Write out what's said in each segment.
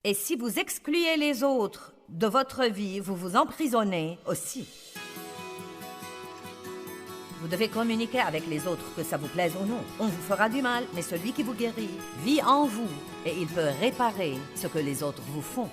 Et si vous excluez les autres de votre vie, vous vous emprisonnez aussi. Vous devez communiquer avec les autres, que ça vous plaise ou non. On vous fera du mal, mais celui qui vous guérit vit en vous et il peut réparer ce que les autres vous font.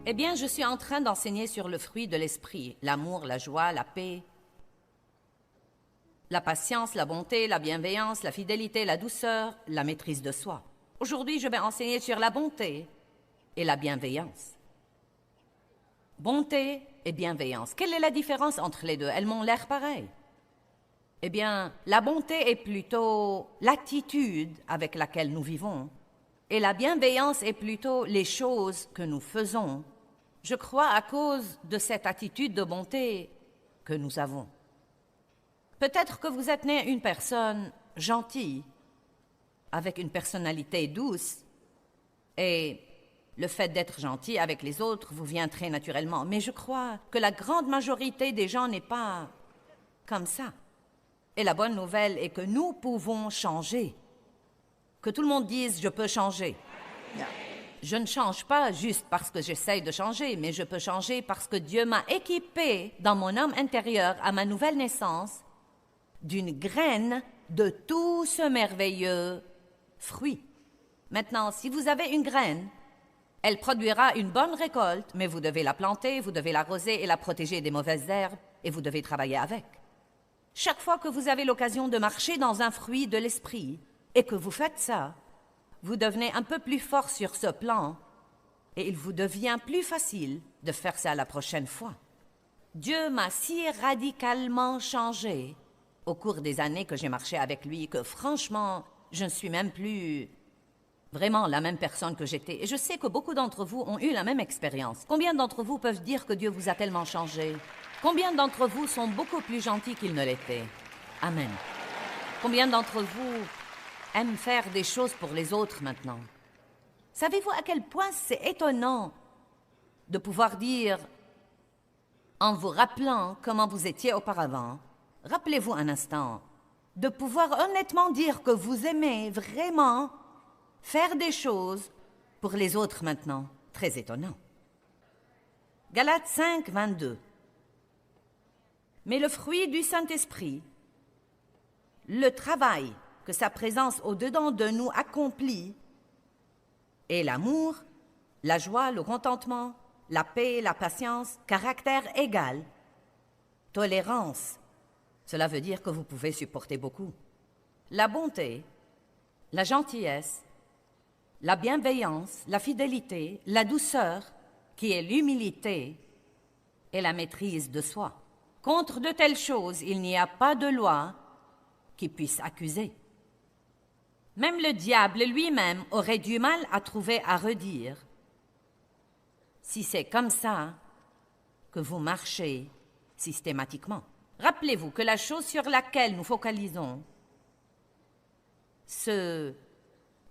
Eh bien, je suis en train d'enseigner sur le fruit de l'esprit, l'amour, la joie, la paix, la patience, la bonté, la bienveillance, la fidélité, la douceur, la maîtrise de soi. Aujourd'hui, je vais enseigner sur la bonté et la bienveillance. Bonté et bienveillance. Quelle est la différence entre les deux? Elles m'ont l'air pareilles. Eh bien, la bonté est plutôt l'attitude avec laquelle nous vivons, et la bienveillance est plutôt les choses que nous faisons. Je crois à cause de cette attitude de bonté que nous avons. Peut-être que vous êtes né une personne gentille, avec une personnalité douce, et le fait d'être gentil avec les autres vous vient très naturellement. Mais je crois que la grande majorité des gens n'est pas comme ça. Et la bonne nouvelle est que nous pouvons changer. Que tout le monde dise « je peux changer ». Je ne change pas juste parce que j'essaye de changer, mais je peux changer parce que Dieu m'a équipé dans mon homme intérieur à ma nouvelle naissance d'une graine de tout ce merveilleux fruit. Maintenant, si vous avez une graine, elle produira une bonne récolte, mais vous devez la planter, vous devez l'arroser et la protéger des mauvaises herbes, et vous devez travailler avec. Chaque fois que vous avez l'occasion de marcher dans un fruit de l'esprit, et que vous faites ça, vous devenez un peu plus fort sur ce plan, et il vous devient plus facile de faire ça la prochaine fois. Dieu m'a si radicalement changé au cours des années que j'ai marché avec lui que franchement, je ne suis même plus vraiment la même personne que j'étais. Et je sais que beaucoup d'entre vous ont eu la même expérience. Combien d'entre vous peuvent dire que Dieu vous a tellement changé? Combien d'entre vous sont beaucoup plus gentils qu'ils ne l'étaient? Amen. Combien d'entre vous aiment faire des choses pour les autres maintenant? Savez-vous à quel point c'est étonnant de pouvoir dire, en vous rappelant comment vous étiez auparavant, rappelez-vous un instant, de pouvoir honnêtement dire que vous aimez vraiment faire des choses pour les autres maintenant. Très étonnant. Galates 5, 22. Mais le fruit du Saint-Esprit, le travail que sa présence au-dedans de nous accomplit, est l'amour, la joie, le contentement, la paix, la patience, caractère égal, tolérance. Cela veut dire que vous pouvez supporter beaucoup. La bonté, la gentillesse, la bienveillance, la fidélité, la douceur, qui est l'humilité, et la maîtrise de soi. Contre de telles choses, il n'y a pas de loi qui puisse accuser. Même le diable lui-même aurait du mal à trouver à redire si c'est comme ça que vous marchez systématiquement. Rappelez-vous que la chose sur laquelle nous focalisons se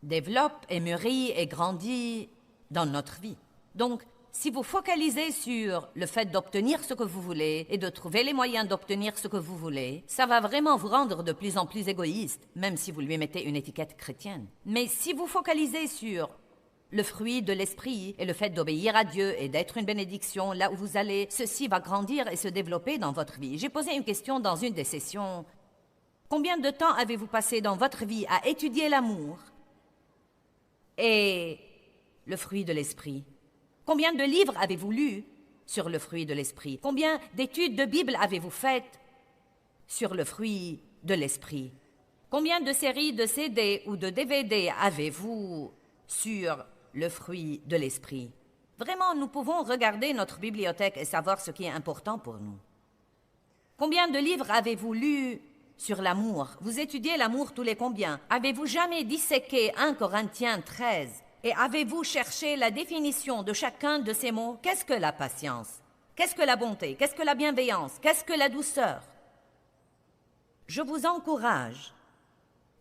développe et mûrit et grandit dans notre vie. Donc, si vous focalisez sur le fait d'obtenir ce que vous voulez et de trouver les moyens d'obtenir ce que vous voulez, ça va vraiment vous rendre de plus en plus égoïste, même si vous lui mettez une étiquette chrétienne. Mais si vous focalisez sur le fruit de l'esprit et le fait d'obéir à Dieu et d'être une bénédiction là où vous allez, ceci va grandir et se développer dans votre vie. J'ai posé une question dans une des sessions. Combien de temps avez-vous passé dans votre vie à étudier l'amour et le fruit de l'esprit? Combien de livres avez-vous lus sur le fruit de l'esprit? Combien d'études de Bible avez-vous faites sur le fruit de l'esprit? Combien de séries de CD ou de DVD avez-vous sur le fruit de l'esprit? Vraiment, nous pouvons regarder notre bibliothèque et savoir ce qui est important pour nous. Combien de livres avez-vous lus sur l'amour? Vous étudiez l'amour tous les combien? Avez-vous jamais disséqué 1 Corinthiens 13? Et avez-vous cherché la définition de chacun de ces mots? Qu'est-ce que la patience? Qu'est-ce que la bonté? Qu'est-ce que la bienveillance? Qu'est-ce que la douceur? Je vous encourage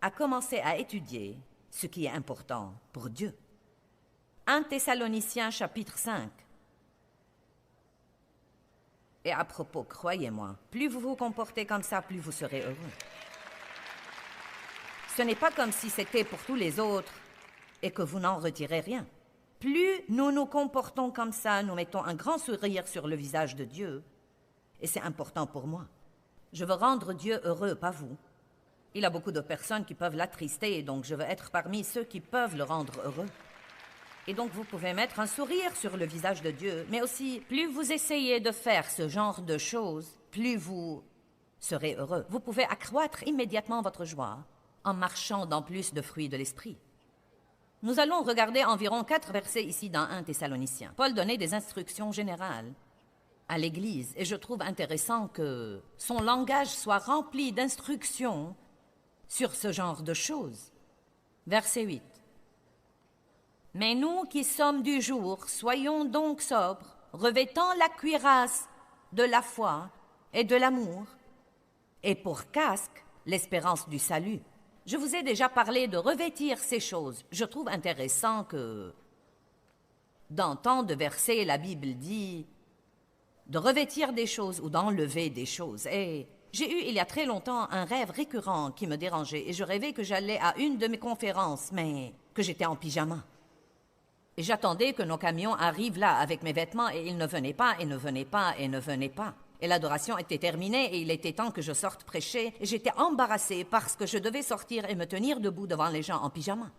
à commencer à étudier ce qui est important pour Dieu. 1 Thessaloniciens chapitre 5. Et à propos, croyez-moi, plus vous vous comportez comme ça, plus vous serez heureux. Ce n'est pas comme si c'était pour tous les autres et que vous n'en retirez rien. Plus nous nous comportons comme ça, nous mettons un grand sourire sur le visage de Dieu. Et c'est important pour moi. Je veux rendre Dieu heureux, pas vous. Il y a beaucoup de personnes qui peuvent l'attrister, donc je veux être parmi ceux qui peuvent le rendre heureux. Et donc vous pouvez mettre un sourire sur le visage de Dieu, mais aussi, plus vous essayez de faire ce genre de choses, plus vous serez heureux. Vous pouvez accroître immédiatement votre joie en marchant dans plus de fruits de l'esprit. Nous allons regarder environ 4 versets ici dans 1 Thessaloniciens. Paul donnait des instructions générales à l'Église, et je trouve intéressant que son langage soit rempli d'instructions sur ce genre de choses. Verset 8. Mais nous qui sommes du jour, soyons donc sobres, revêtant la cuirasse de la foi et de l'amour, et pour casque, l'espérance du salut. Je vous ai déjà parlé de revêtir ces choses. Je trouve intéressant que, dans tant de versets, la Bible dit de revêtir des choses ou d'enlever des choses. Et j'ai eu, il y a très longtemps, un rêve récurrent qui me dérangeait, et je rêvais que j'allais à une de mes conférences, mais que j'étais en pyjama. Et j'attendais que nos camions arrivent là avec mes vêtements, et ils ne venaient pas, et ne venaient pas, et ne venaient pas. Et l'adoration était terminée, et il était temps que je sorte prêcher, et j'étais embarrassée parce que je devais sortir et me tenir debout devant les gens en pyjama.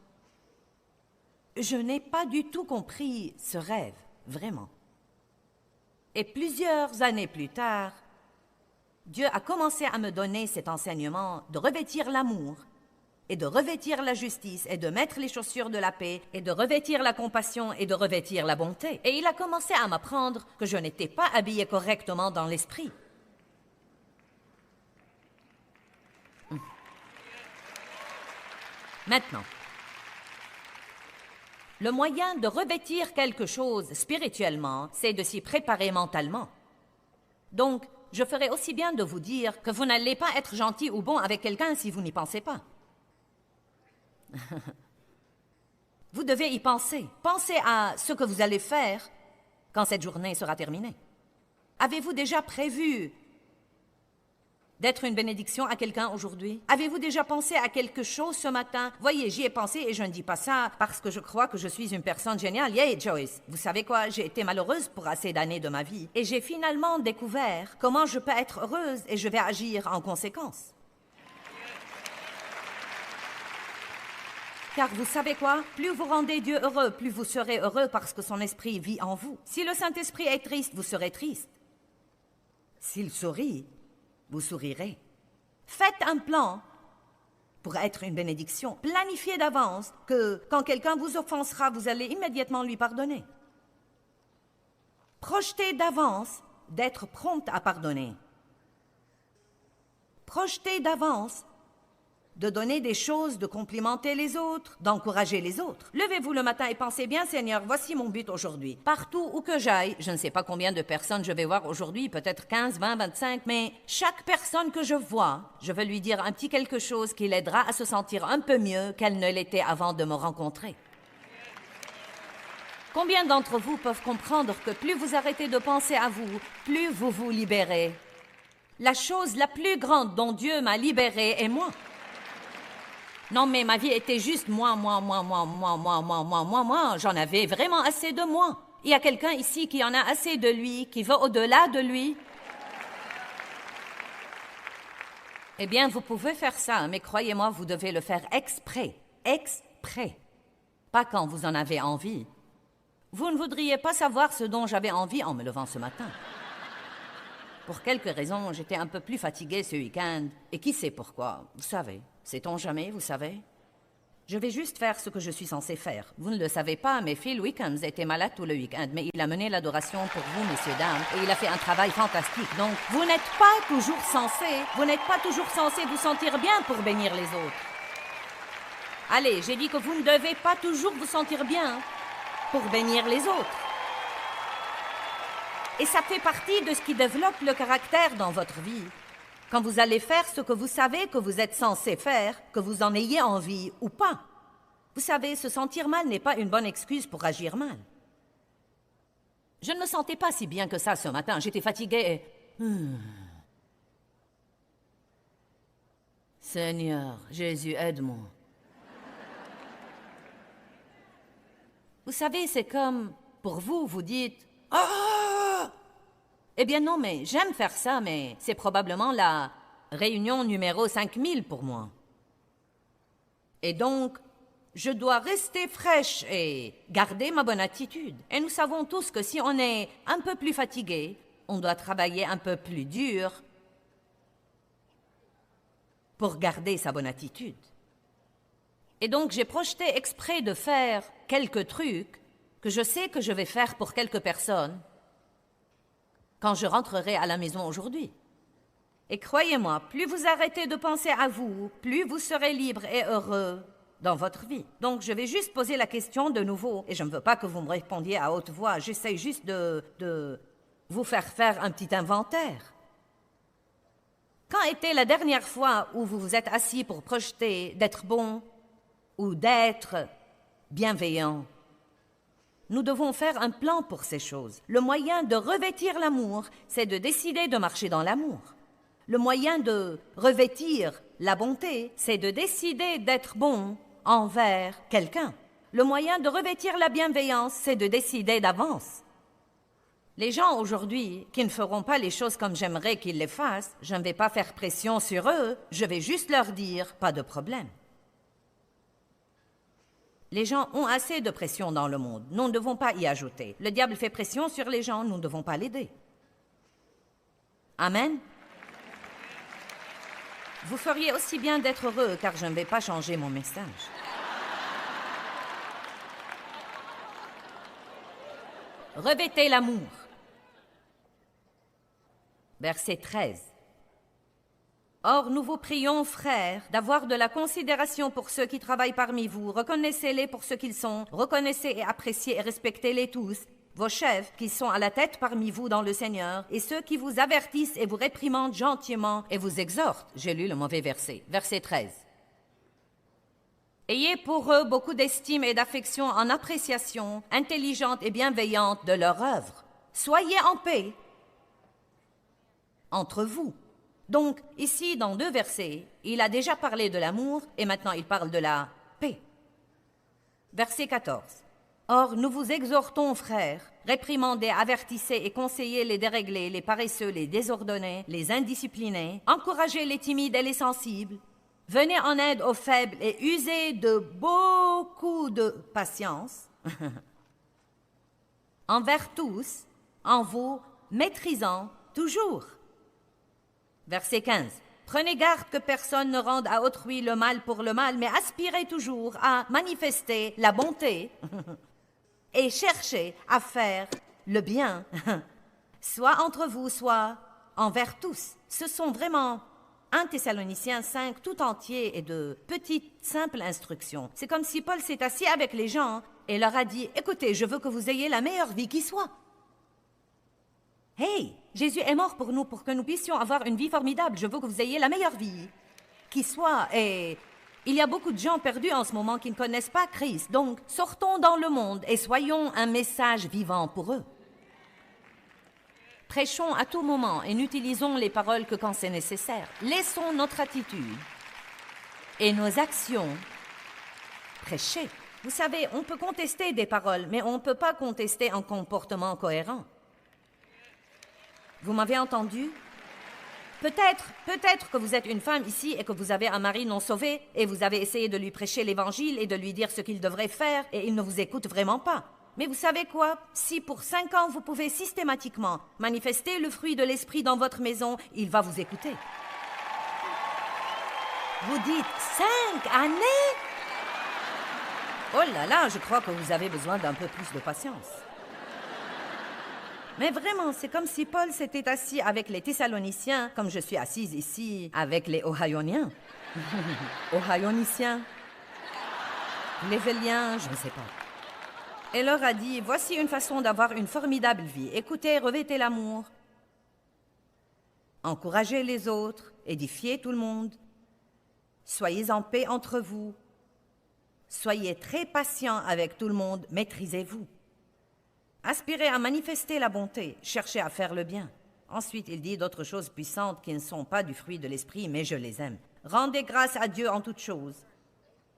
Je n'ai pas du tout compris ce rêve, vraiment. Et plusieurs années plus tard, Dieu a commencé à me donner cet enseignement de revêtir l'amour, et de revêtir la justice, et de mettre les chaussures de la paix, et de revêtir la compassion, et de revêtir la bonté. Et il a commencé à m'apprendre que je n'étais pas habillée correctement dans l'esprit. Maintenant, le moyen de revêtir quelque chose spirituellement, c'est de s'y préparer mentalement. Donc, je ferais aussi bien de vous dire que vous n'allez pas être gentil ou bon avec quelqu'un si vous n'y pensez pas. Vous devez y penser. Pensez à ce que vous allez faire quand cette journée sera terminée. Avez-vous déjà prévu d'être une bénédiction à quelqu'un aujourd'hui? Avez-vous déjà pensé à quelque chose ce matin? Voyez, j'y ai pensé et je ne dis pas ça parce que je crois que je suis une personne géniale. Yeah, Joyce, vous savez quoi? J'ai été malheureuse pour assez d'années de ma vie et j'ai finalement découvert comment je peux être heureuse et je vais agir en conséquence. Car vous savez quoi? Plus vous rendez Dieu heureux, plus vous serez heureux parce que son esprit vit en vous. Si le Saint-Esprit est triste, vous serez triste. S'il sourit, vous sourirez. Faites un plan pour être une bénédiction. Planifiez d'avance que quand quelqu'un vous offensera, vous allez immédiatement lui pardonner. Projetez d'avance d'être prompte à pardonner. Projetez d'avance de donner des choses, de complimenter les autres, d'encourager les autres. Levez-vous le matin et pensez bien, Seigneur, voici mon but aujourd'hui. Partout où que j'aille, je ne sais pas combien de personnes je vais voir aujourd'hui, peut-être 15, 20, 25, mais chaque personne que je vois, je veux lui dire un petit quelque chose qui l'aidera à se sentir un peu mieux qu'elle ne l'était avant de me rencontrer. Combien d'entre vous peuvent comprendre que plus vous arrêtez de penser à vous, plus vous vous libérez? La chose la plus grande dont Dieu m'a libérée est moi. Non, mais ma vie était juste moi. J'en avais vraiment assez de moi. Il y a quelqu'un ici qui en a assez de lui, qui va au-delà de lui. Eh bien, vous pouvez faire ça, mais croyez-moi, vous devez le faire exprès. Exprès. Pas quand vous en avez envie. Vous ne voudriez pas savoir ce dont j'avais envie en me levant ce matin. Pour quelques raisons, j'étais un peu plus fatiguée ce week-end. Et qui sait pourquoi? Vous savez. Sait-on jamais, vous savez? Je vais juste faire ce que je suis censée faire. Vous ne le savez pas, mais Phil Wickens était malade tout le week-end, mais il a mené l'adoration pour vous, messieurs, dames, et il a fait un travail fantastique. Donc, vous n'êtes pas toujours censés vous sentir bien pour bénir les autres. Allez, j'ai dit que vous ne devez pas toujours vous sentir bien pour bénir les autres. Et ça fait partie de ce qui développe le caractère dans votre vie. Quand vous allez faire ce que vous savez que vous êtes censé faire, que vous en ayez envie ou pas. Vous savez, se sentir mal n'est pas une bonne excuse pour agir mal. Je ne me sentais pas si bien que ça ce matin. J'étais fatiguée Seigneur, Jésus, aide-moi. Vous savez, c'est comme, pour vous, vous dites « Ah !» Eh bien non, mais j'aime faire ça, mais c'est probablement la réunion numéro 5000 pour moi. Et donc, je dois rester fraîche et garder ma bonne attitude. Et nous savons tous que si on est un peu plus fatigué, on doit travailler un peu plus dur pour garder sa bonne attitude. Et donc, j'ai projeté exprès de faire quelques trucs que je sais que je vais faire pour quelques personnes quand je rentrerai à la maison aujourd'hui. Et croyez-moi, plus vous arrêtez de penser à vous, plus vous serez libre et heureux dans votre vie. Donc, je vais juste poser la question de nouveau, et je ne veux pas que vous me répondiez à haute voix, j'essaie juste de vous faire un petit inventaire. Quand était la dernière fois où vous vous êtes assis pour projeter d'être bon ou d'être bienveillant? Nous devons faire un plan pour ces choses. Le moyen de revêtir l'amour, c'est de décider de marcher dans l'amour. Le moyen de revêtir la bonté, c'est de décider d'être bon envers quelqu'un. Le moyen de revêtir la bienveillance, c'est de décider d'avance. Les gens aujourd'hui qui ne feront pas les choses comme j'aimerais qu'ils les fassent, je ne vais pas faire pression sur eux, je vais juste leur dire « pas de problème ». Les gens ont assez de pression dans le monde. Nous ne devons pas y ajouter. Le diable fait pression sur les gens, nous ne devons pas l'aider. Amen. Vous feriez aussi bien d'être heureux, car je ne vais pas changer mon message. Revêtez l'amour. Verset 13. Or, nous vous prions, frères, d'avoir de la considération pour ceux qui travaillent parmi vous. Reconnaissez-les pour ce qu'ils sont. Reconnaissez et appréciez et respectez-les tous. Vos chefs, qui sont à la tête parmi vous dans le Seigneur, et ceux qui vous avertissent et vous réprimandent gentiment et vous exhortent. J'ai lu le mauvais verset. Verset 13. Ayez pour eux beaucoup d'estime et d'affection en appréciation intelligente et bienveillante de leur œuvre. Soyez en paix entre vous. Donc, ici, dans 2 versets, il a déjà parlé de l'amour et maintenant il parle de la paix. Verset 14. Or, nous vous exhortons, frères, réprimandez, avertissez et conseillez les déréglés, les paresseux, les désordonnés, les indisciplinés, encouragez les timides et les sensibles, venez en aide aux faibles et usez de beaucoup de patience envers tous, en vous maîtrisant toujours. Verset 15. Prenez garde que personne ne rende à autrui le mal pour le mal, mais aspirez toujours à manifester la bonté et cherchez à faire le bien, soit entre vous, soit envers tous. Ce sont vraiment 1 Thessaloniciens 5 tout entier et de petites, simples instructions. C'est comme si Paul s'est assis avec les gens et leur a dit « Écoutez, je veux que vous ayez la meilleure vie qui soit. » Hey, Jésus est mort pour nous, pour que nous puissions avoir une vie formidable. Je veux que vous ayez la meilleure vie qui soit. Et il y a beaucoup de gens perdus en ce moment qui ne connaissent pas Christ. Donc, sortons dans le monde et soyons un message vivant pour eux. Prêchons à tout moment et n'utilisons les paroles que quand c'est nécessaire. Laissons notre attitude et nos actions prêcher. Vous savez, on peut contester des paroles, mais on ne peut pas contester un comportement cohérent. Vous m'avez entendu? Peut-être que vous êtes une femme ici et que vous avez un mari non sauvé et vous avez essayé de lui prêcher l'évangile et de lui dire ce qu'il devrait faire et il ne vous écoute vraiment pas. Mais vous savez quoi? Si pour 5 ans vous pouvez systématiquement manifester le fruit de l'esprit dans votre maison, il va vous écouter. Vous dites 5 années? Oh là là, je crois que vous avez besoin d'un peu plus de patience. Mais vraiment, c'est comme si Paul s'était assis avec les Thessaloniciens, comme je suis assise ici avec les Ohioniens. Ohioniciens, Lévéliens, je ne sais pas. Et leur a dit, voici une façon d'avoir une formidable vie. Écoutez, revêtez l'amour. Encouragez les autres, édifiez tout le monde. Soyez en paix entre vous. Soyez très patients avec tout le monde, maîtrisez-vous. Aspirez à manifester la bonté, cherchez à faire le bien. Ensuite, il dit d'autres choses puissantes qui ne sont pas du fruit de l'esprit, mais je les aime. Rendez grâce à Dieu en toutes choses.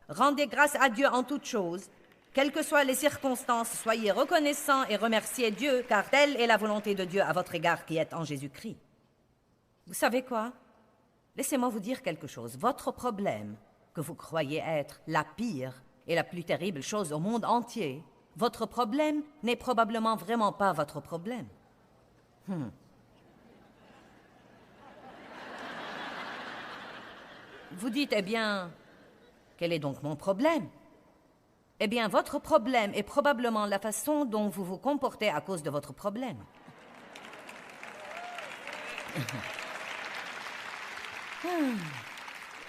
Rendez grâce à Dieu en toutes choses. Quelles que soient les circonstances, soyez reconnaissants et remerciez Dieu, car telle est la volonté de Dieu à votre égard qui est en Jésus-Christ. Vous savez quoi? Laissez-moi vous dire quelque chose. Votre problème, que vous croyez être la pire et la plus terrible chose au monde entier, votre problème n'est probablement vraiment pas votre problème. Vous dites, eh bien, quel est donc mon problème? Eh bien, votre problème est probablement la façon dont vous vous comportez à cause de votre problème.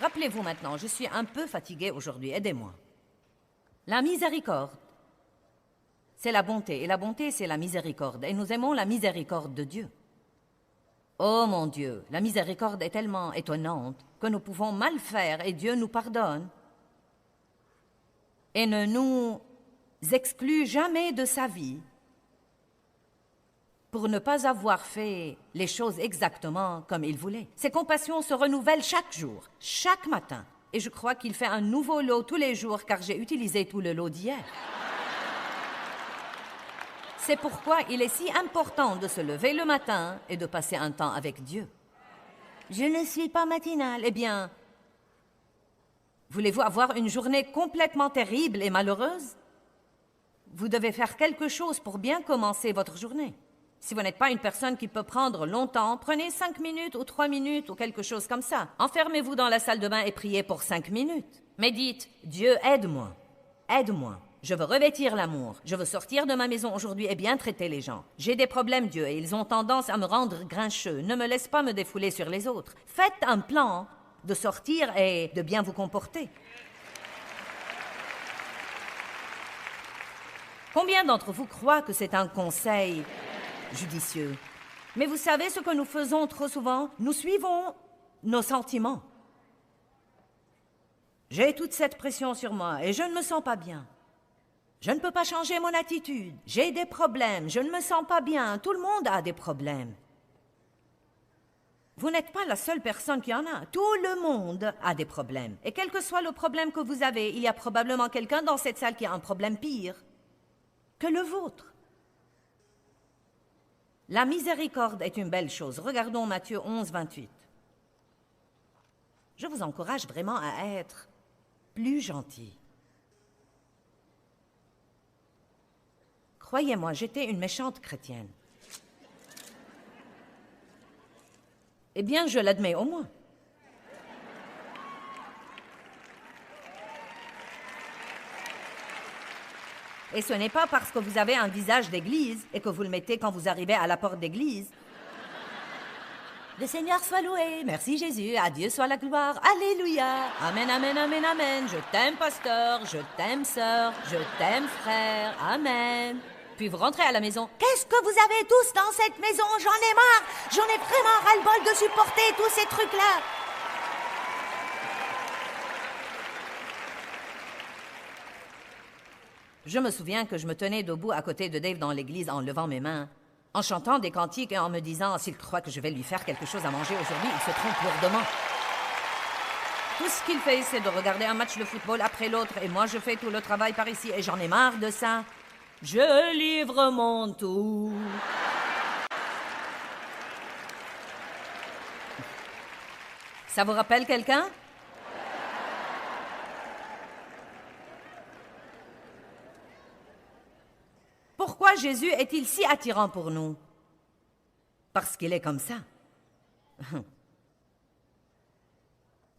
Rappelez-vous maintenant, je suis un peu fatiguée aujourd'hui, aidez-moi. La miséricorde, c'est la bonté, et la bonté, c'est la miséricorde, et nous aimons la miséricorde de Dieu. Oh mon Dieu, la miséricorde est tellement étonnante que nous pouvons mal faire et Dieu nous pardonne et ne nous exclut jamais de sa vie pour ne pas avoir fait les choses exactement comme il voulait. Ses compassions se renouvellent chaque jour, chaque matin, et je crois qu'il fait un nouveau lot tous les jours car j'ai utilisé tout le lot d'hier. C'est pourquoi il est si important de se lever le matin et de passer un temps avec Dieu. Je ne suis pas matinale. Eh bien, voulez-vous avoir une journée complètement terrible et malheureuse? Vous devez faire quelque chose pour bien commencer votre journée. Si vous n'êtes pas une personne qui peut prendre longtemps, prenez 5 minutes ou 3 minutes ou quelque chose comme ça. Enfermez-vous dans la salle de bain et priez pour 5 minutes. Mais dites, Dieu, aide-moi, aide-moi. Je veux revêtir l'amour. Je veux sortir de ma maison aujourd'hui et bien traiter les gens. J'ai des problèmes, Dieu, et ils ont tendance à me rendre grincheux. Ne me laisse pas me défouler sur les autres. Faites un plan de sortir et de bien vous comporter. Combien d'entre vous croient que c'est un conseil judicieux? Mais vous savez ce que nous faisons trop souvent? Nous suivons nos sentiments. J'ai toute cette pression sur moi et je ne me sens pas bien. Je ne peux pas changer mon attitude. J'ai des problèmes. Je ne me sens pas bien. Tout le monde a des problèmes. Vous n'êtes pas la seule personne qui en a. Tout le monde a des problèmes. Et quel que soit le problème que vous avez, il y a probablement quelqu'un dans cette salle qui a un problème pire que le vôtre. La miséricorde est une belle chose. Regardons Matthieu 11, 28. Je vous encourage vraiment à être plus gentil. Croyez-moi, j'étais une méchante chrétienne. Eh bien, je l'admets au moins. Et ce n'est pas parce que vous avez un visage d'église et que vous le mettez quand vous arrivez à la porte d'église. Le Seigneur soit loué. Merci Jésus. À Dieu soit la gloire. Alléluia. Amen, amen, amen, amen. Je t'aime, pasteur. Je t'aime, sœur. Je t'aime, frère. Amen. Puis vous rentrez à la maison. Qu'est-ce que vous avez tous dans cette maison? J'en ai marre. J'en ai vraiment ras-le-bol de supporter tous ces trucs-là. Je me souviens que je me tenais debout à côté de Dave dans l'église en levant mes mains, en chantant des cantiques et en me disant « S'il croit que je vais lui faire quelque chose à manger aujourd'hui, il se trompe lourdement. » Tout ce qu'il fait, c'est de regarder un match de football après l'autre et moi, je fais tout le travail par ici et j'en ai marre de ça. Je livre mon tout. Ça vous rappelle quelqu'un? Pourquoi Jésus est-il si attirant pour nous? Parce qu'il est comme ça.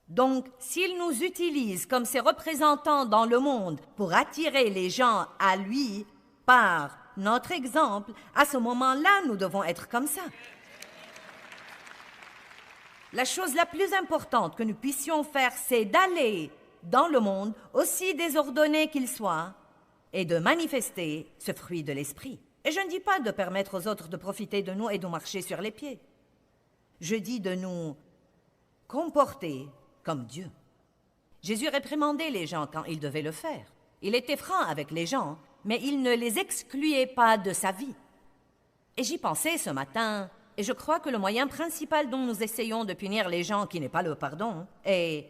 Donc, s'il nous utilise comme ses représentants dans le monde pour attirer les gens à lui par notre exemple, à ce moment-là, nous devons être comme ça. La chose la plus importante que nous puissions faire, c'est d'aller dans le monde, aussi désordonné qu'il soit, et de manifester ce fruit de l'esprit. Et je ne dis pas de permettre aux autres de profiter de nous et de marcher sur les pieds. Je dis de nous comporter comme Dieu. Jésus réprimandait les gens quand il devait le faire. Il était franc avec les gens, mais il ne les excluait pas de sa vie. Et j'y pensais ce matin, Et je crois que le moyen principal dont nous essayons de punir les gens qui n'est pas le pardon est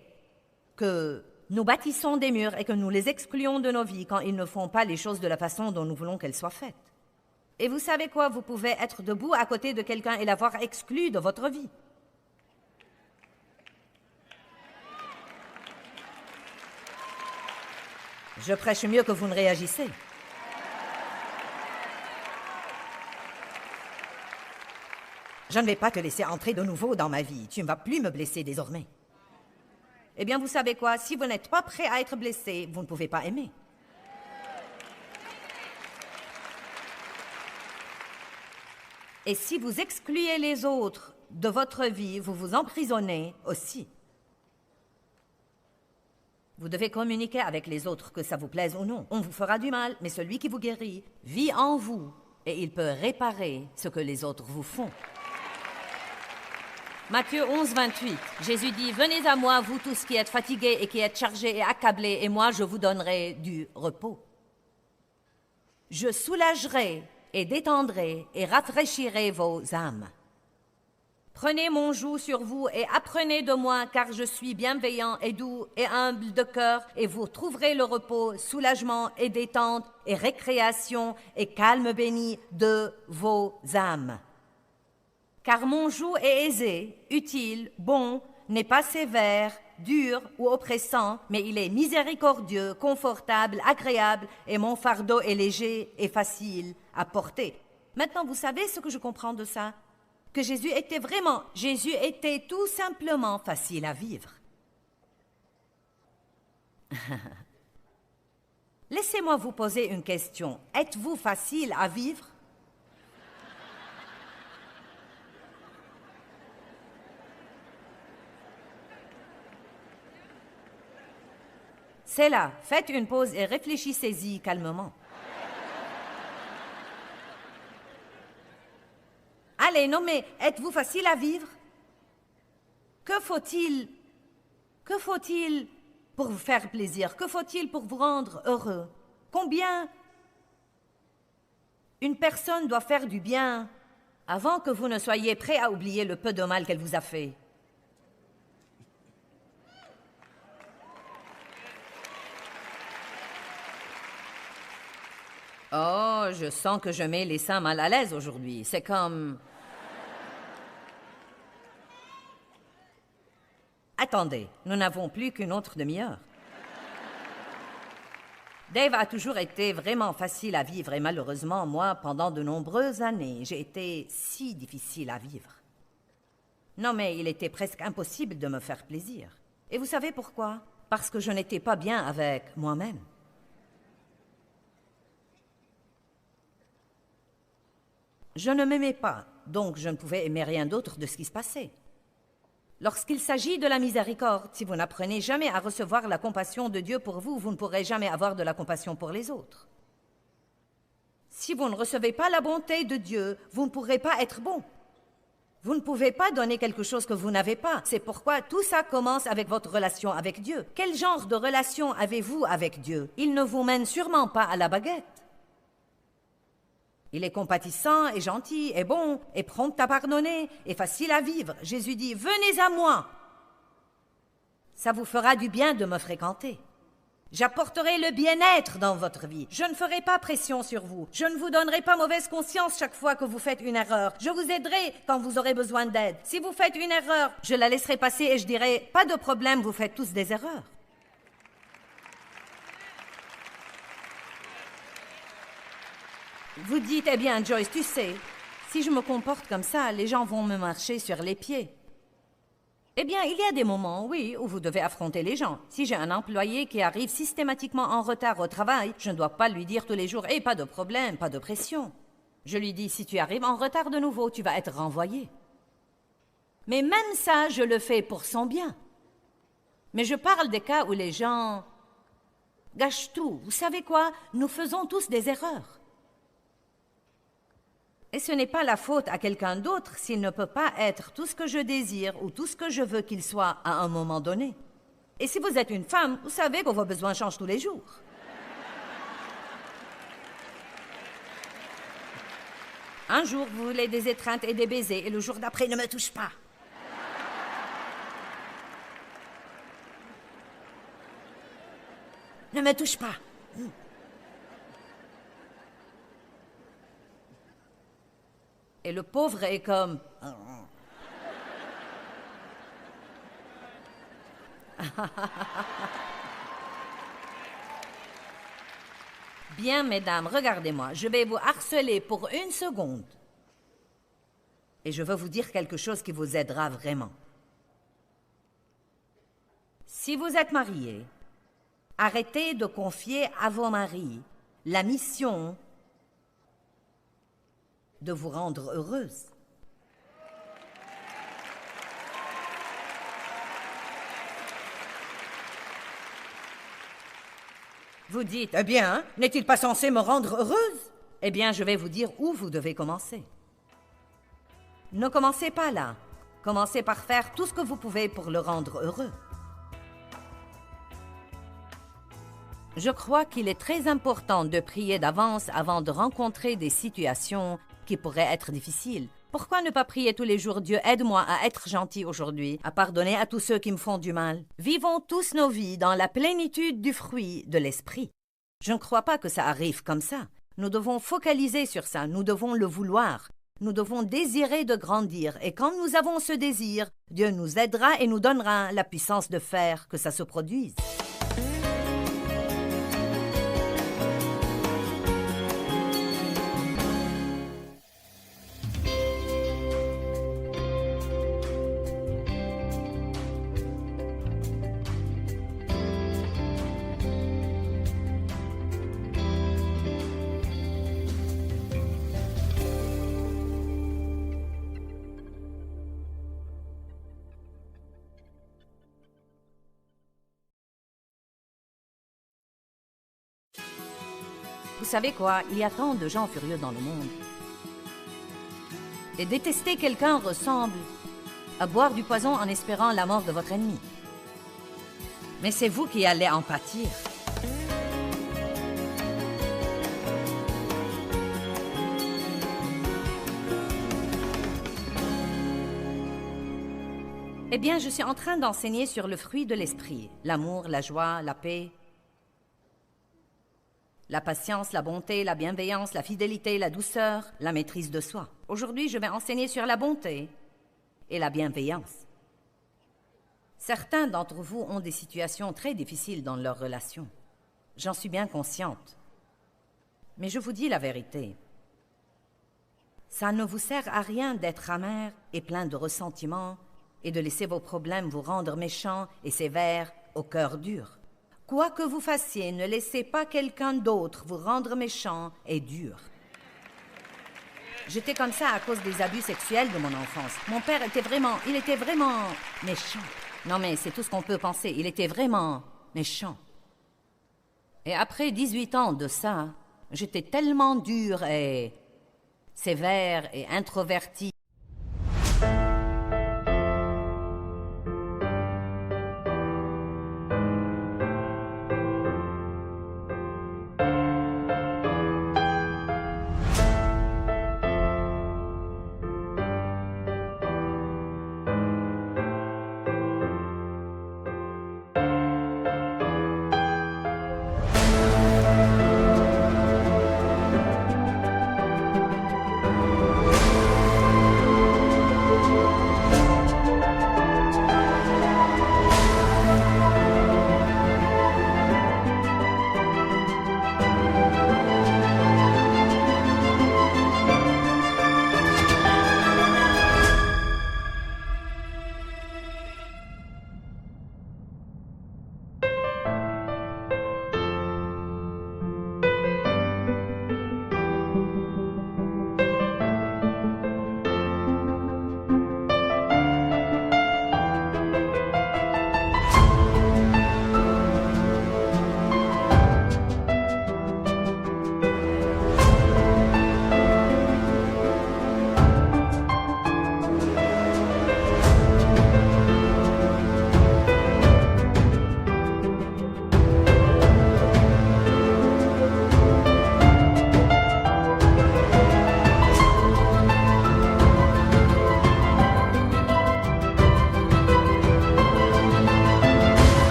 que nous bâtissons des murs et que nous les excluons de nos vies quand ils ne font pas les choses de la façon dont nous voulons qu'elles soient faites. Et vous savez quoi? Vous pouvez être debout à côté de quelqu'un et l'avoir exclu de votre vie. Je prêche mieux que vous ne réagissez. Je ne vais pas te laisser entrer de nouveau dans ma vie. Tu ne vas plus me blesser désormais. Eh bien, vous savez quoi? Si vous n'êtes pas prêt à être blessé, vous ne pouvez pas aimer. Et si vous excluez les autres de votre vie, vous vous emprisonnez aussi. Vous devez communiquer avec les autres, que ça vous plaise ou non. On vous fera du mal, mais celui qui vous guérit vit en vous et il peut réparer ce que les autres vous font. Matthieu 11, 28. Jésus dit, « Venez à moi, vous tous qui êtes fatigués et qui êtes chargés et accablés, et moi je vous donnerai du repos. Je soulagerai et détendrai et rafraîchirai vos âmes. Prenez mon joug sur vous et apprenez de moi, car je suis bienveillant et doux et humble de cœur, et vous trouverez le repos, soulagement et détente et récréation et calme béni de vos âmes. Car mon joug est aisé, utile, bon, n'est pas sévère, dur ou oppressant, mais il est miséricordieux, confortable, agréable, et mon fardeau est léger et facile à porter. » Maintenant, vous savez ce que je comprends de ça? Que Jésus était tout simplement facile à vivre. Laissez-moi vous poser une question. Êtes-vous facile à vivre? C'est là. Faites une pause et réfléchissez-y calmement. Allez, non mais, êtes-vous facile à vivre? Que faut-il pour vous faire plaisir? Que faut-il pour vous rendre heureux? Combien une personne doit faire du bien avant que vous ne soyez prêt à oublier le peu de mal qu'elle vous a fait? Oh, je sens que je mets les seins mal à l'aise aujourd'hui. C'est comme... Attendez, nous n'avons plus qu'une autre demi-heure. Dave a toujours été vraiment facile à vivre et malheureusement, moi, pendant de nombreuses années, j'ai été si difficile à vivre. Non, mais il était presque impossible de me faire plaisir. Et vous savez pourquoi? Parce que je n'étais pas bien avec moi-même. Je ne m'aimais pas, donc je ne pouvais aimer rien d'autre de ce qui se passait. Lorsqu'il s'agit de la miséricorde, si vous n'apprenez jamais à recevoir la compassion de Dieu pour vous, vous ne pourrez jamais avoir de la compassion pour les autres. Si vous ne recevez pas la bonté de Dieu, vous ne pourrez pas être bon. Vous ne pouvez pas donner quelque chose que vous n'avez pas. C'est pourquoi tout ça commence avec votre relation avec Dieu. Quel genre de relation avez-vous avec Dieu? Il ne vous mène sûrement pas à la baguette. Il est compatissant et gentil et bon et prompt à pardonner et facile à vivre. Jésus dit, « Venez à moi. Ça vous fera du bien de me fréquenter. J'apporterai le bien-être dans votre vie. Je ne ferai pas pression sur vous. Je ne vous donnerai pas mauvaise conscience chaque fois que vous faites une erreur. Je vous aiderai quand vous aurez besoin d'aide. Si vous faites une erreur, je la laisserai passer et je dirai, pas de problème, vous faites tous des erreurs. » Vous dites, eh bien, Joyce, tu sais, si je me comporte comme ça, les gens vont me marcher sur les pieds. Eh bien, il y a des moments, oui, où vous devez affronter les gens. Si j'ai un employé qui arrive systématiquement en retard au travail, je ne dois pas lui dire tous les jours, eh, pas de problème, pas de pression. Je lui dis, si tu arrives en retard de nouveau, tu vas être renvoyé. Mais même ça, je le fais pour son bien. Mais je parle des cas où les gens gâchent tout. Vous savez quoi? Nous faisons tous des erreurs. Et ce n'est pas la faute à quelqu'un d'autre s'il ne peut pas être tout ce que je désire ou tout ce que je veux qu'il soit à un moment donné. Et si vous êtes une femme, vous savez que vos besoins changent tous les jours. Un jour, vous voulez des étreintes et des baisers, et le jour d'après, ne me touche pas. Ne me touche pas. Et le pauvre est comme... Bien, mesdames, regardez-moi. Je vais vous harceler pour 1 seconde. Et je veux vous dire quelque chose qui vous aidera vraiment. Si vous êtes mariés, arrêtez de confier à vos maris la mission de vous rendre heureuse. Vous dites, eh bien, n'est-il pas censé me rendre heureuse? Eh bien, je vais vous dire où vous devez commencer. Ne commencez pas là. Commencez par faire tout ce que vous pouvez pour le rendre heureux. Je crois qu'il est très important de prier d'avance avant de rencontrer des situations qui pourraient être difficiles. Pourquoi ne pas prier tous les jours, Dieu, aide-moi à être gentil aujourd'hui, à pardonner à tous ceux qui me font du mal. Vivons tous nos vies dans la plénitude du fruit de l'esprit. Je ne crois pas que ça arrive comme ça. Nous devons focaliser sur ça, nous devons le vouloir. Nous devons désirer de grandir, et quand nous avons ce désir, Dieu nous aidera et nous donnera la puissance de faire que ça se produise. Vous savez quoi? Il y a tant de gens furieux dans le monde. Et détester quelqu'un ressemble à boire du poison en espérant la mort de votre ennemi. Mais c'est vous qui allez en pâtir. Eh bien, je suis en train d'enseigner sur le fruit de l'esprit. L'amour, la joie, la paix, la patience, la bonté, la bienveillance, la fidélité, la douceur, la maîtrise de soi. Aujourd'hui, je vais enseigner sur la bonté et la bienveillance. Certains d'entre vous ont des situations très difficiles dans leurs relations. J'en suis bien consciente. Mais je vous dis la vérité. Ça ne vous sert à rien d'être amer et plein de ressentiment et de laisser vos problèmes vous rendre méchants et sévères au cœur dur. Quoi que vous fassiez, ne laissez pas quelqu'un d'autre vous rendre méchant et dur. J'étais comme ça à cause des abus sexuels de mon enfance. Mon père était vraiment méchant. Non mais c'est tout ce qu'on peut penser, il était vraiment méchant. Et après 18 ans de ça, j'étais tellement dure et sévère et introvertie.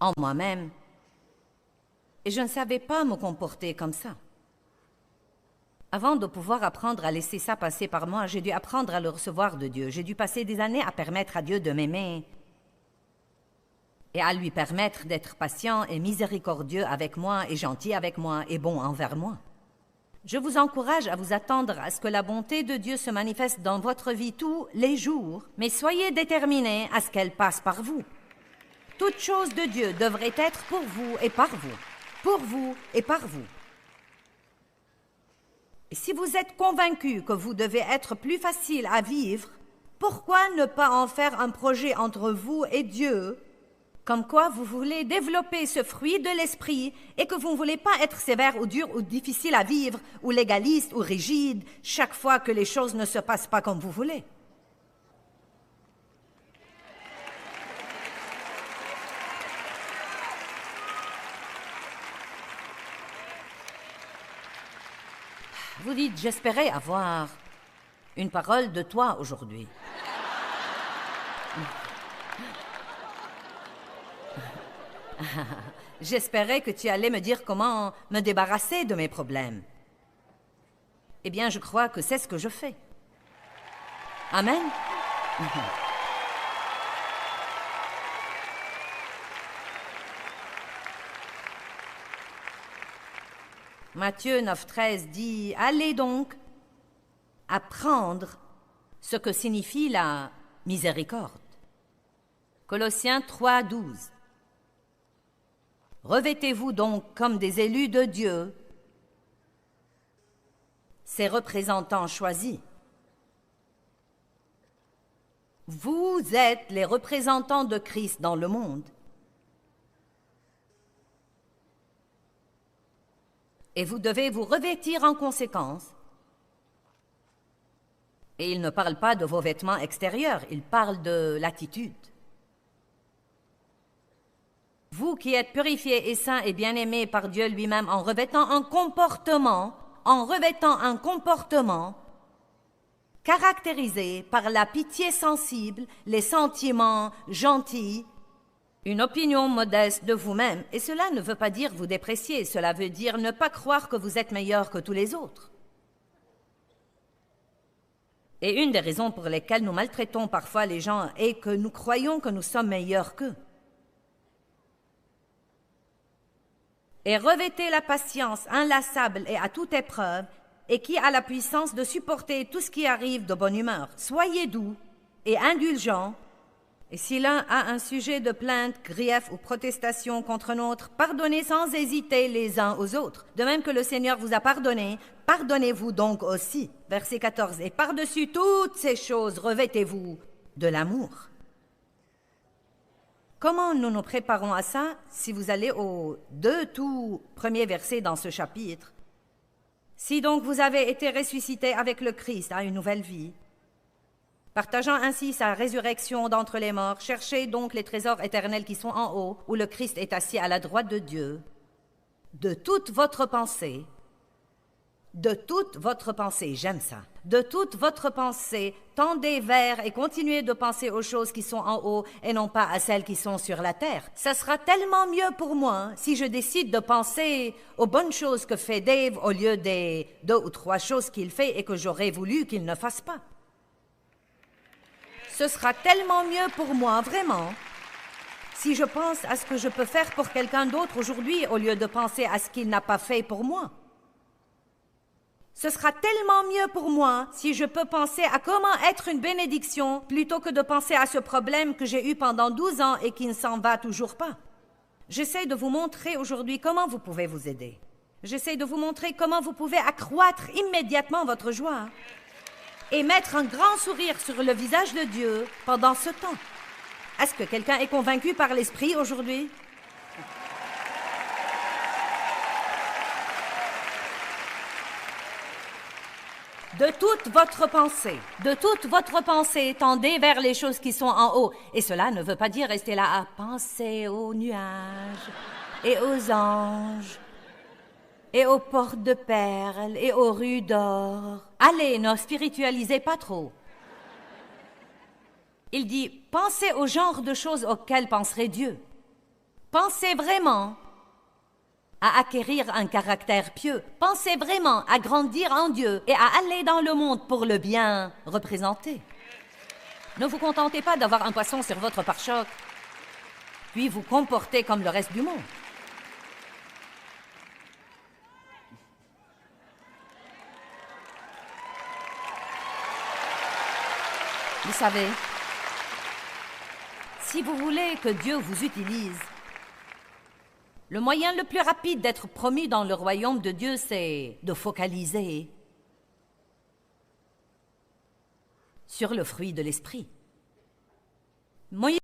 en moi-même. Et je ne savais pas me comporter comme ça. Avant de pouvoir apprendre à laisser ça passer par moi, j'ai dû apprendre à le recevoir de Dieu. J'ai dû passer des années à permettre à Dieu de m'aimer et à lui permettre d'être patient et miséricordieux avec moi et gentil avec moi et bon envers moi. Je vous encourage à vous attendre à ce que la bonté de Dieu se manifeste dans votre vie tous les jours, mais soyez déterminés à ce qu'elle passe par vous. Toute chose de Dieu devrait être pour vous et par vous, pour vous et par vous. Et si vous êtes convaincu que vous devez être plus facile à vivre, pourquoi ne pas en faire un projet entre vous et Dieu, comme quoi vous voulez développer ce fruit de l'esprit et que vous ne voulez pas être sévère ou dur ou difficile à vivre ou légaliste ou rigide chaque fois que les choses ne se passent pas comme vous voulez. Vous dites, j'espérais avoir une parole de toi aujourd'hui. J'espérais que tu allais me dire comment me débarrasser de mes problèmes. Eh bien, je crois que c'est ce que je fais. Amen. Matthieu 9,13 dit « Allez donc apprendre ce que signifie la miséricorde. » Colossiens 3,12 Revêtez-vous donc comme des élus de Dieu, ses représentants choisis. Vous êtes les représentants de Christ dans le monde. Et vous devez vous revêtir en conséquence. Et il ne parle pas de vos vêtements extérieurs, il parle de l'attitude. Vous qui êtes purifiés et saints et bien-aimés par Dieu lui-même en revêtant un comportement caractérisé par la pitié sensible, les sentiments gentils, une opinion modeste de vous-même. Et cela ne veut pas dire vous déprécier, cela veut dire ne pas croire que vous êtes meilleur que tous les autres. Et une des raisons pour lesquelles nous maltraitons parfois les gens est que nous croyons que nous sommes meilleurs qu'eux. Et revêtez la patience inlassable et à toute épreuve, et qui a la puissance de supporter tout ce qui arrive de bonne humeur. Soyez doux et indulgents, et si l'un a un sujet de plainte, grief ou protestation contre un autre, pardonnez sans hésiter les uns aux autres. De même que le Seigneur vous a pardonné, pardonnez-vous donc aussi. Verset 14. Et par-dessus toutes ces choses, revêtez-vous de l'amour. Comment nous nous préparons à ça? Si vous allez aux 2 tout premiers versets dans ce chapitre. Si donc vous avez été ressuscités avec le Christ à une nouvelle vie, partageant ainsi sa résurrection d'entre les morts, cherchez donc les trésors éternels qui sont en haut, où le Christ est assis à la droite de Dieu. De toute votre pensée, j'aime ça, de toute votre pensée, tendez vers et continuez de penser aux choses qui sont en haut et non pas à celles qui sont sur la terre. Ça sera tellement mieux pour moi si je décide de penser aux bonnes choses que fait Dave au lieu des 2 ou 3 choses qu'il fait et que j'aurais voulu qu'il ne fasse pas. Ce sera tellement mieux pour moi, vraiment, si je pense à ce que je peux faire pour quelqu'un d'autre aujourd'hui au lieu de penser à ce qu'il n'a pas fait pour moi. Ce sera tellement mieux pour moi si je peux penser à comment être une bénédiction plutôt que de penser à ce problème que j'ai eu pendant 12 ans et qui ne s'en va toujours pas. J'essaie de vous montrer aujourd'hui comment vous pouvez vous aider. J'essaie de vous montrer comment vous pouvez accroître immédiatement votre joie et mettre un grand sourire sur le visage de Dieu pendant ce temps. Est-ce que quelqu'un est convaincu par l'Esprit aujourd'hui? De toute votre pensée, tendez vers les choses qui sont en haut. Et cela ne veut pas dire rester là à penser aux nuages et aux anges et aux portes de perles et aux rues d'or. Allez, ne spiritualisez pas trop. Il dit, pensez au genre de choses auxquelles penserait Dieu. Pensez vraiment à acquérir un caractère pieux. Pensez vraiment à grandir en Dieu et à aller dans le monde pour le bien représenter. Ne vous contentez pas d'avoir un poisson sur votre pare-choc, puis vous comportez comme le reste du monde. Vous savez, si vous voulez que Dieu vous utilise, le moyen le plus rapide d'être promu dans le royaume de Dieu, c'est de focaliser sur le fruit de l'esprit. Moïse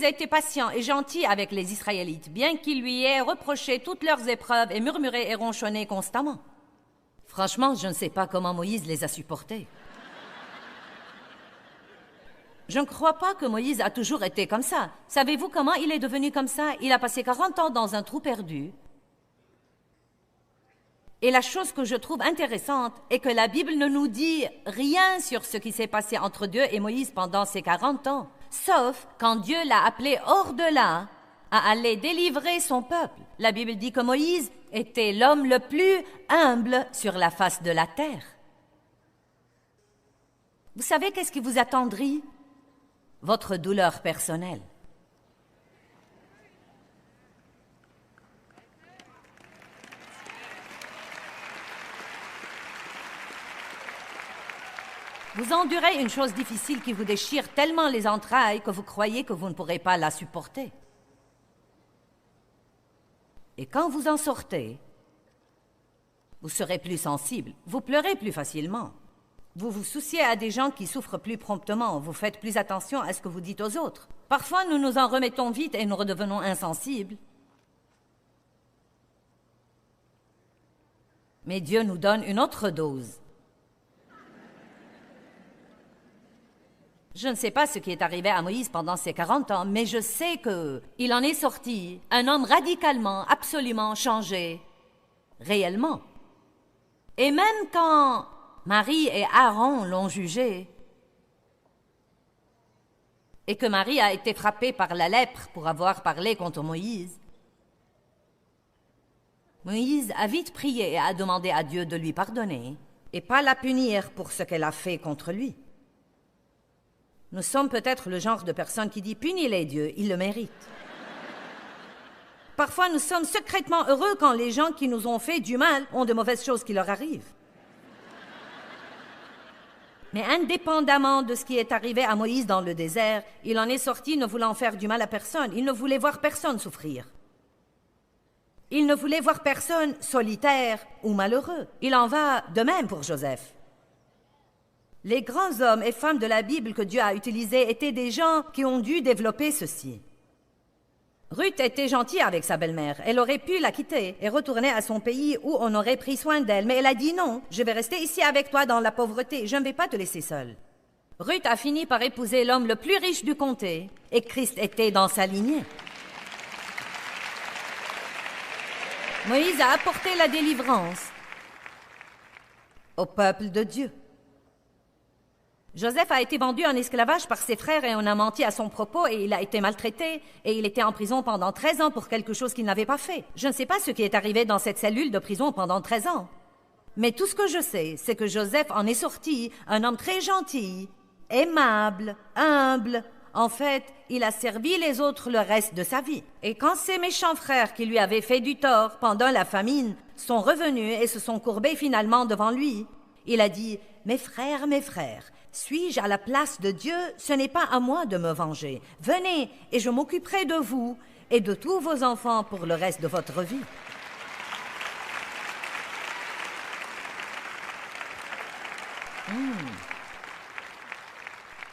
était patient et gentil avec les Israélites, bien qu'il lui ait reproché toutes leurs épreuves et murmuré et ronchonné constamment. Franchement, je ne sais pas comment Moïse les a supportés. Je ne crois pas que Moïse a toujours été comme ça. Savez-vous comment il est devenu comme ça? Il a passé 40 ans dans un trou perdu. Et la chose que je trouve intéressante est que la Bible ne nous dit rien sur ce qui s'est passé entre Dieu et Moïse pendant ces 40 ans, sauf quand Dieu l'a appelé hors de là à aller délivrer son peuple. La Bible dit que Moïse était l'homme le plus humble sur la face de la terre. Vous savez qu'est-ce qui vous attendrit? Votre douleur personnelle. Vous endurez une chose difficile qui vous déchire tellement les entrailles que vous croyez que vous ne pourrez pas la supporter. Et quand vous en sortez, vous serez plus sensible, vous pleurez plus facilement. Vous vous souciez à des gens qui souffrent plus promptement, vous faites plus attention à ce que vous dites aux autres. Parfois, nous nous en remettons vite et nous redevenons insensibles. Mais Dieu nous donne une autre dose. Je ne sais pas ce qui est arrivé à Moïse pendant ces 40 ans, mais je sais que il en est sorti un homme radicalement, absolument changé, réellement. Et même quand Marie et Aaron l'ont jugé, et que Marie a été frappée par la lèpre pour avoir parlé contre Moïse, Moïse a vite prié et a demandé à Dieu de lui pardonner et pas la punir pour ce qu'elle a fait contre lui. Nous sommes peut-être le genre de personnes qui dit « Punis-les, Dieu, ils le méritent ». Parfois, nous sommes secrètement heureux quand les gens qui nous ont fait du mal ont de mauvaises choses qui leur arrivent. Mais indépendamment de ce qui est arrivé à Moïse dans le désert, il en est sorti ne voulant faire du mal à personne. Il ne voulait voir personne souffrir. Il ne voulait voir personne solitaire ou malheureux. Il en va de même pour Joseph. Les grands hommes et femmes de la Bible que Dieu a utilisés étaient des gens qui ont dû développer ceci. Ruth était gentille avec sa belle-mère. Elle aurait pu la quitter et retourner à son pays où on aurait pris soin d'elle. Mais elle a dit non, je vais rester ici avec toi dans la pauvreté. Je ne vais pas te laisser seule. Ruth a fini par épouser l'homme le plus riche du comté et Christ était dans sa lignée. Moïse a apporté la délivrance au peuple de Dieu. Joseph a été vendu en esclavage par ses frères et on a menti à son propos et il a été maltraité et il était en prison pendant 13 ans pour quelque chose qu'il n'avait pas fait. Je ne sais pas ce qui est arrivé dans cette cellule de prison pendant 13 ans. Mais tout ce que je sais, c'est que Joseph en est sorti un homme très gentil, aimable, humble. En fait, il a servi les autres le reste de sa vie. Et quand ces méchants frères qui lui avaient fait du tort pendant la famine sont revenus et se sont courbés finalement devant lui, il a dit « mes frères, suis-je à la place de Dieu? Ce n'est pas à moi de me venger. Venez, et je m'occuperai de vous et de tous vos enfants pour le reste de votre vie. »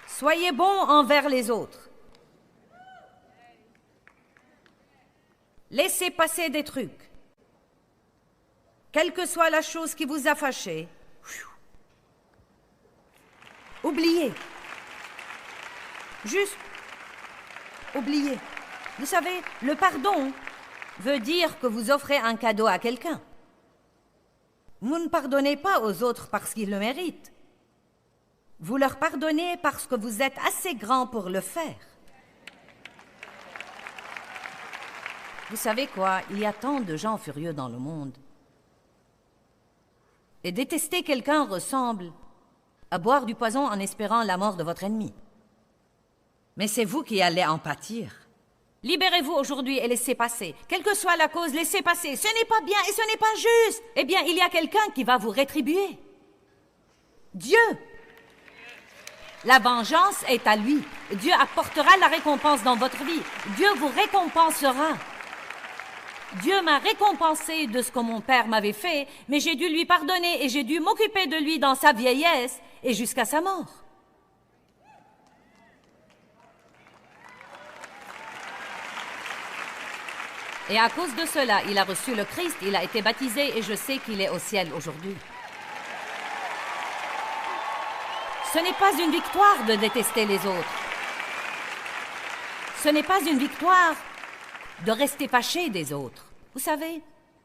Soyez bons envers les autres. Laissez passer des trucs. Quelle que soit la chose qui vous a fâché, oubliez. Juste oubliez. Vous savez, le pardon veut dire que vous offrez un cadeau à quelqu'un. Vous ne pardonnez pas aux autres parce qu'ils le méritent. Vous leur pardonnez parce que vous êtes assez grand pour le faire. Vous savez quoi? Il y a tant de gens furieux dans le monde. Et détester quelqu'un ressemble à boire du poison en espérant la mort de votre ennemi. Mais c'est vous qui allez en pâtir. Libérez-vous aujourd'hui et laissez passer. Quelle que soit la cause, laissez passer. Ce n'est pas bien et ce n'est pas juste. Eh bien, il y a quelqu'un qui va vous rétribuer. Dieu. La vengeance est à lui. Dieu apportera la récompense dans votre vie. Dieu vous récompensera. Dieu m'a récompensé de ce que mon père m'avait fait, mais j'ai dû lui pardonner et j'ai dû m'occuper de lui dans sa vieillesse et jusqu'à sa mort. Et à cause de cela, il a reçu le Christ, il a été baptisé et je sais qu'il est au ciel aujourd'hui. Ce n'est pas une victoire de détester les autres. Ce n'est pas une victoire de rester fâché des autres. Vous savez,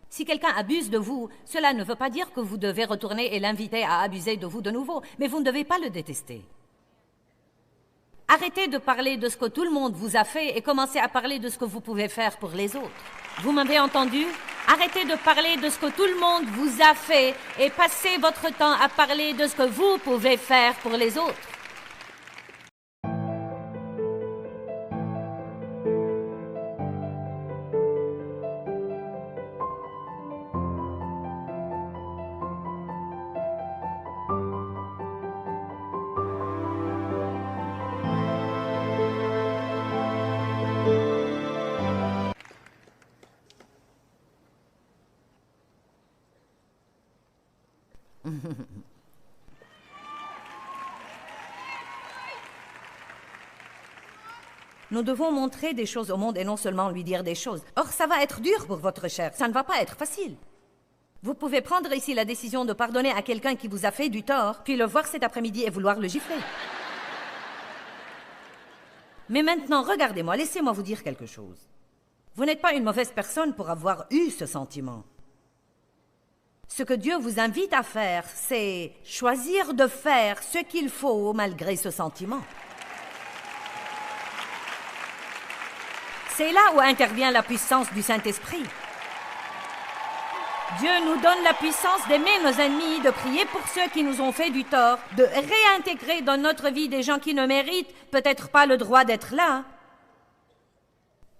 si quelqu'un abuse de vous, cela ne veut pas dire que vous devez retourner et l'inviter à abuser de vous de nouveau, mais vous ne devez pas le détester. Arrêtez de parler de ce que tout le monde vous a fait et commencez à parler de ce que vous pouvez faire pour les autres. Vous m'avez entendu? Arrêtez de parler de ce que tout le monde vous a fait et passez votre temps à parler de ce que vous pouvez faire pour les autres. Nous devons montrer des choses au monde et non seulement lui dire des choses. Or, ça va être dur pour votre chair. Ça ne va pas être facile. Vous pouvez prendre ici la décision de pardonner à quelqu'un qui vous a fait du tort, puis le voir cet après-midi et vouloir le gifler. Mais maintenant, regardez-moi, laissez-moi vous dire quelque chose. Vous n'êtes pas une mauvaise personne pour avoir eu ce sentiment. Ce que Dieu vous invite à faire, c'est choisir de faire ce qu'il faut malgré ce sentiment. C'est là où intervient la puissance du Saint-Esprit. Dieu nous donne la puissance d'aimer nos ennemis, de prier pour ceux qui nous ont fait du tort, de réintégrer dans notre vie des gens qui ne méritent peut-être pas le droit d'être là,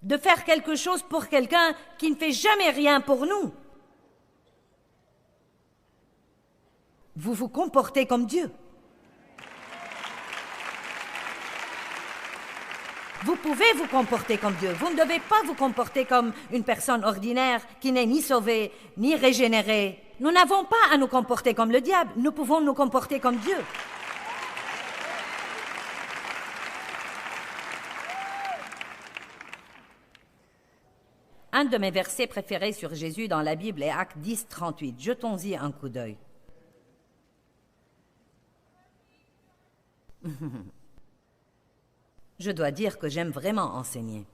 de faire quelque chose pour quelqu'un qui ne fait jamais rien pour nous. Vous vous comportez comme Dieu. Vous pouvez vous comporter comme Dieu. Vous ne devez pas vous comporter comme une personne ordinaire qui n'est ni sauvée, ni régénérée. Nous n'avons pas à nous comporter comme le diable. Nous pouvons nous comporter comme Dieu. Un de mes versets préférés sur Jésus dans la Bible est Actes 10, 38. Jetons-y un coup d'œil. Je dois dire que j'aime vraiment enseigner.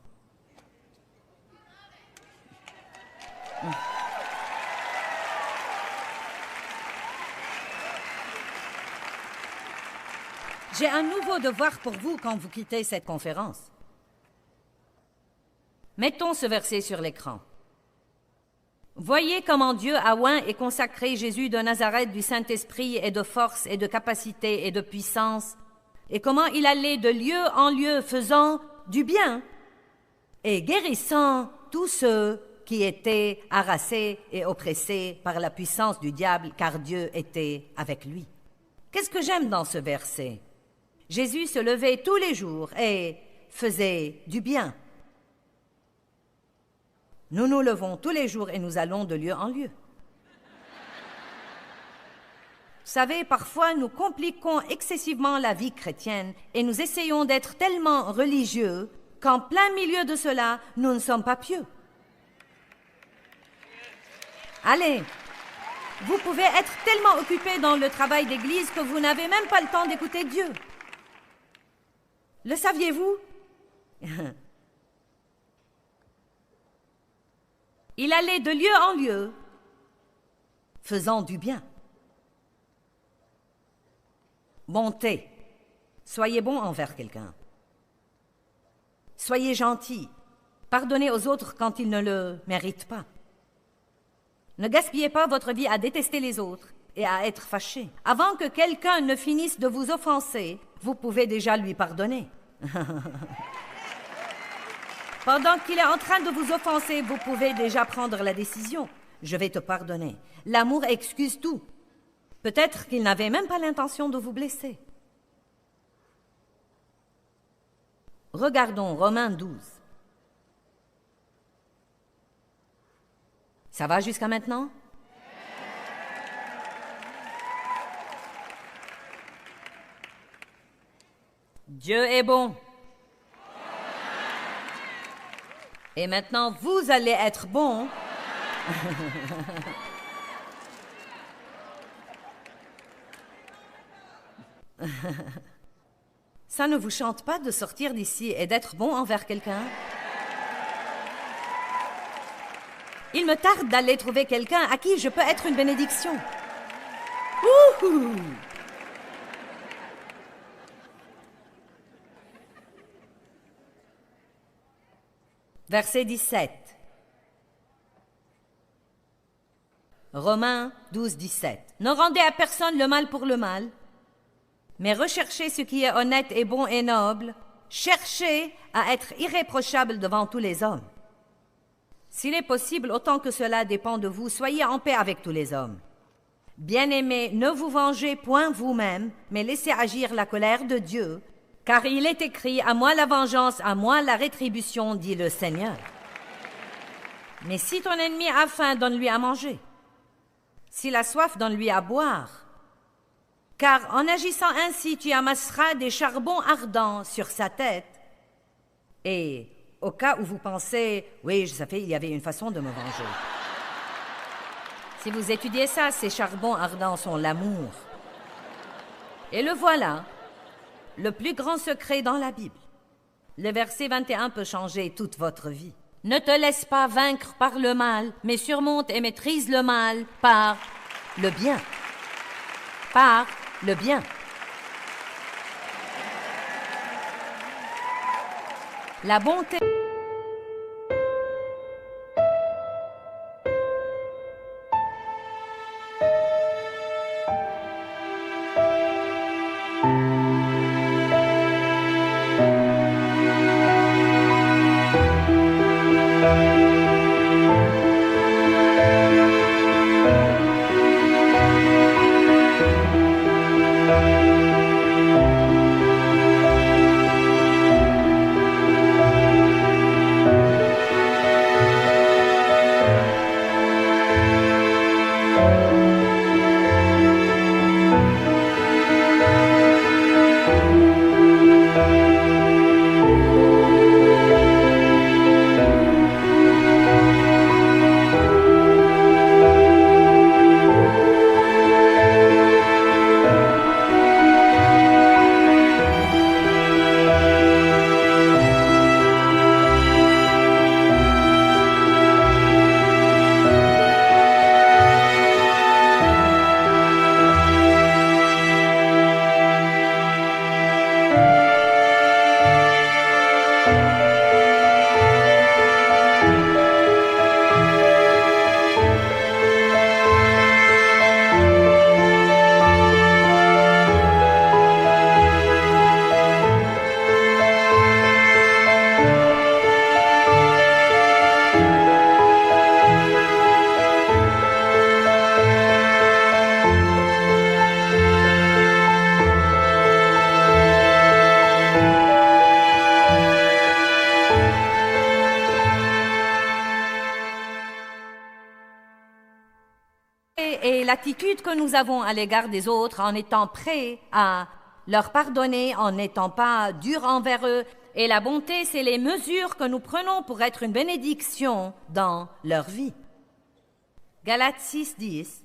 J'ai un nouveau devoir pour vous quand vous quittez cette conférence. Mettons ce verset sur l'écran. Voyez comment Dieu a oint et consacré Jésus de Nazareth du Saint-Esprit et de force et de capacité et de puissance, et comment il allait de lieu en lieu faisant du bien et guérissant tous ceux qui étaient harassés et oppressés par la puissance du diable, car Dieu était avec lui. Qu'est-ce que j'aime dans ce verset? Jésus se levait tous les jours et faisait du bien. Nous nous levons tous les jours et nous allons de lieu en lieu. Vous savez, parfois nous compliquons excessivement la vie chrétienne et nous essayons d'être tellement religieux qu'en plein milieu de cela, nous ne sommes pas pieux. Allez, vous pouvez être tellement occupé dans le travail d'église que vous n'avez même pas le temps d'écouter Dieu. Le saviez-vous? Il allait de lieu en lieu, faisant du bien. Bonté. Soyez bon envers quelqu'un. Soyez gentil. Pardonnez aux autres quand ils ne le méritent pas. Ne gaspillez pas votre vie à détester les autres et à être fâché. Avant que quelqu'un ne finisse de vous offenser, vous pouvez déjà lui pardonner. Pendant qu'il est en train de vous offenser, vous pouvez déjà prendre la décision. Je vais te pardonner. L'amour excuse tout. Peut-être qu'il n'avait même pas l'intention de vous blesser. Regardons Romains 12. Ça va jusqu'à maintenant? Dieu est bon. Et maintenant, vous allez être bon. Ça ne vous chante pas de sortir d'ici et d'être bon envers quelqu'un? Il me tarde d'aller trouver quelqu'un à qui je peux être une bénédiction. Ouhou! Verset 17. Romains 12, 17. Ne rendez à personne le mal pour le mal, mais recherchez ce qui est honnête et bon et noble. Cherchez à être irréprochable devant tous les hommes. S'il est possible, autant que cela dépend de vous, soyez en paix avec tous les hommes. Bien-aimés, ne vous vengez point vous-même, mais laissez agir la colère de Dieu, car il est écrit « À moi la vengeance, à moi la rétribution, dit le Seigneur. » Mais si ton ennemi a faim, donne-lui à manger. S'il a soif, donne-lui à boire. Car en agissant ainsi, tu amasseras des charbons ardents sur sa tête. Et au cas où vous pensez « Oui, je savais, il y avait une façon de me venger. » Si vous étudiez ça, ces charbons ardents sont l'amour. Et le voilà, le plus grand secret dans la Bible. Le verset 21 peut changer toute votre vie. Ne te laisse pas vaincre par le mal, mais surmonte et maîtrise le mal par le bien. Par le bien. La bonté. Et l'attitude que nous avons à l'égard des autres en étant prêts à leur pardonner, en n'étant pas durs envers eux. Et la bonté, c'est les mesures que nous prenons pour être une bénédiction dans leur vie. Galates 6:10,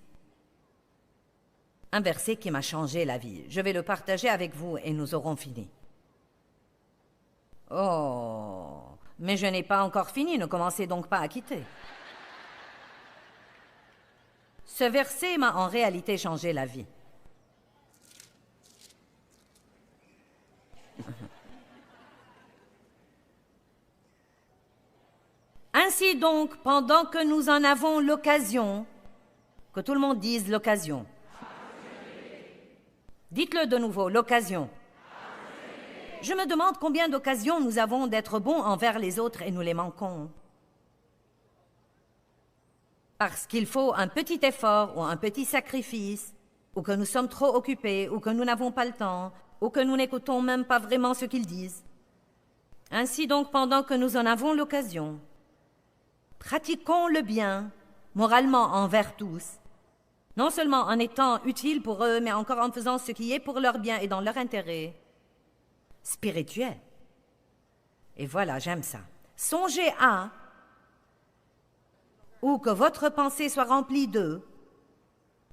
un verset qui m'a changé la vie. Je vais le partager avec vous et nous aurons fini. Oh, mais je n'ai pas encore fini, ne commencez donc pas à quitter. Ce verset m'a en réalité changé la vie. Ainsi donc, pendant que nous en avons l'occasion, que tout le monde dise l'occasion. Dites-le de nouveau, l'occasion. Je me demande combien d'occasions nous avons d'être bons envers les autres et nous les manquons. Parce qu'il faut un petit effort ou un petit sacrifice, ou que nous sommes trop occupés, ou que nous n'avons pas le temps, ou que nous n'écoutons même pas vraiment ce qu'ils disent. Ainsi donc, pendant que nous en avons l'occasion, pratiquons le bien, moralement envers tous, non seulement en étant utiles pour eux, mais encore en faisant ce qui est pour leur bien et dans leur intérêt spirituel. Et voilà, j'aime ça. Songez à, ou que votre pensée soit remplie d'eux,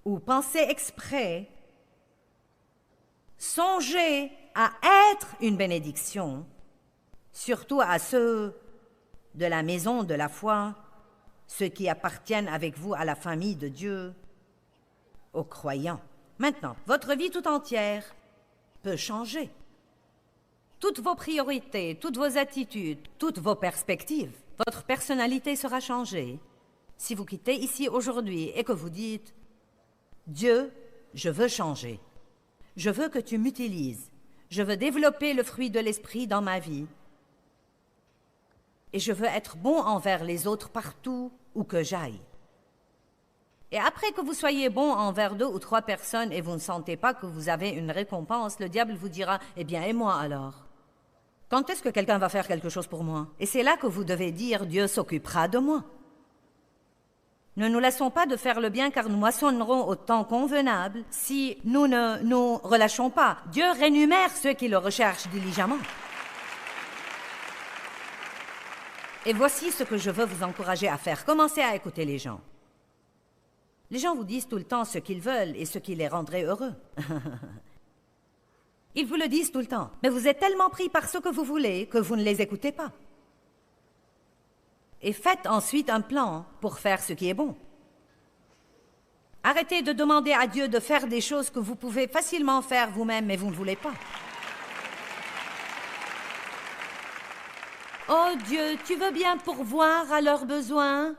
ou pensez exprès, songez à être une bénédiction, surtout à ceux de la maison de la foi, ceux qui appartiennent avec vous à la famille de Dieu, aux croyants. Maintenant, votre vie tout entière peut changer. Toutes vos priorités, toutes vos attitudes, toutes vos perspectives, votre personnalité sera changée. Si vous quittez ici aujourd'hui et que vous dites « Dieu, je veux changer. Je veux que tu m'utilises. Je veux développer le fruit de l'esprit dans ma vie. Et je veux être bon envers les autres partout où que j'aille. » Et après que vous soyez bon envers 2 ou 3 personnes et vous ne sentez pas que vous avez une récompense, le diable vous dira « Eh bien, et moi alors ? Quand est-ce que quelqu'un va faire quelque chose pour moi ?» Et c'est là que vous devez dire « Dieu s'occupera de moi. » Ne nous laissons pas de faire le bien car nous moissonnerons au temps convenable si nous ne nous relâchons pas. Dieu rémunère ceux qui le recherchent diligemment. Et voici ce que je veux vous encourager à faire. Commencez à écouter les gens. Les gens vous disent tout le temps ce qu'ils veulent et ce qui les rendrait heureux. Ils vous le disent tout le temps. Mais vous êtes tellement pris par ce que vous voulez que vous ne les écoutez pas. Et faites ensuite un plan pour faire ce qui est bon. Arrêtez de demander à Dieu de faire des choses que vous pouvez facilement faire vous-même, mais vous ne voulez pas. Oh Dieu, tu veux bien pourvoir à leurs besoins?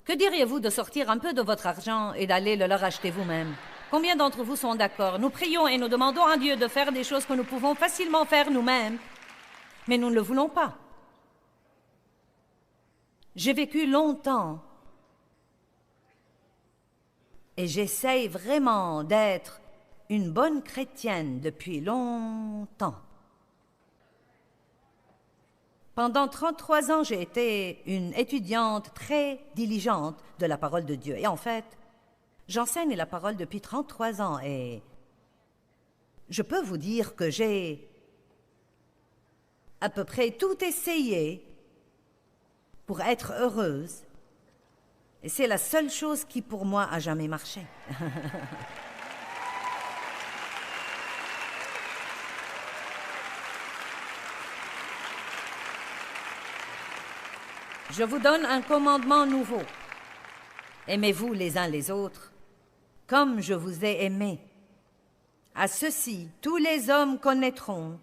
Que diriez-vous de sortir un peu de votre argent et d'aller le leur acheter vous-même? Combien d'entre vous sont d'accord? Nous prions et nous demandons à Dieu de faire des choses que nous pouvons facilement faire nous-mêmes, mais nous ne le voulons pas. J'ai vécu longtemps et j'essaye vraiment d'être une bonne chrétienne depuis longtemps. Pendant 33 ans, j'ai été une étudiante très diligente de la parole de Dieu. Et en fait, j'enseigne la parole depuis 33 ans et je peux vous dire que j'ai à peu près tout essayé pour être heureuse. Et c'est la seule chose qui, pour moi, a jamais marché. Je vous donne un commandement nouveau. Aimez-vous les uns les autres, comme je vous ai aimés. À ceci, tous les hommes connaîtront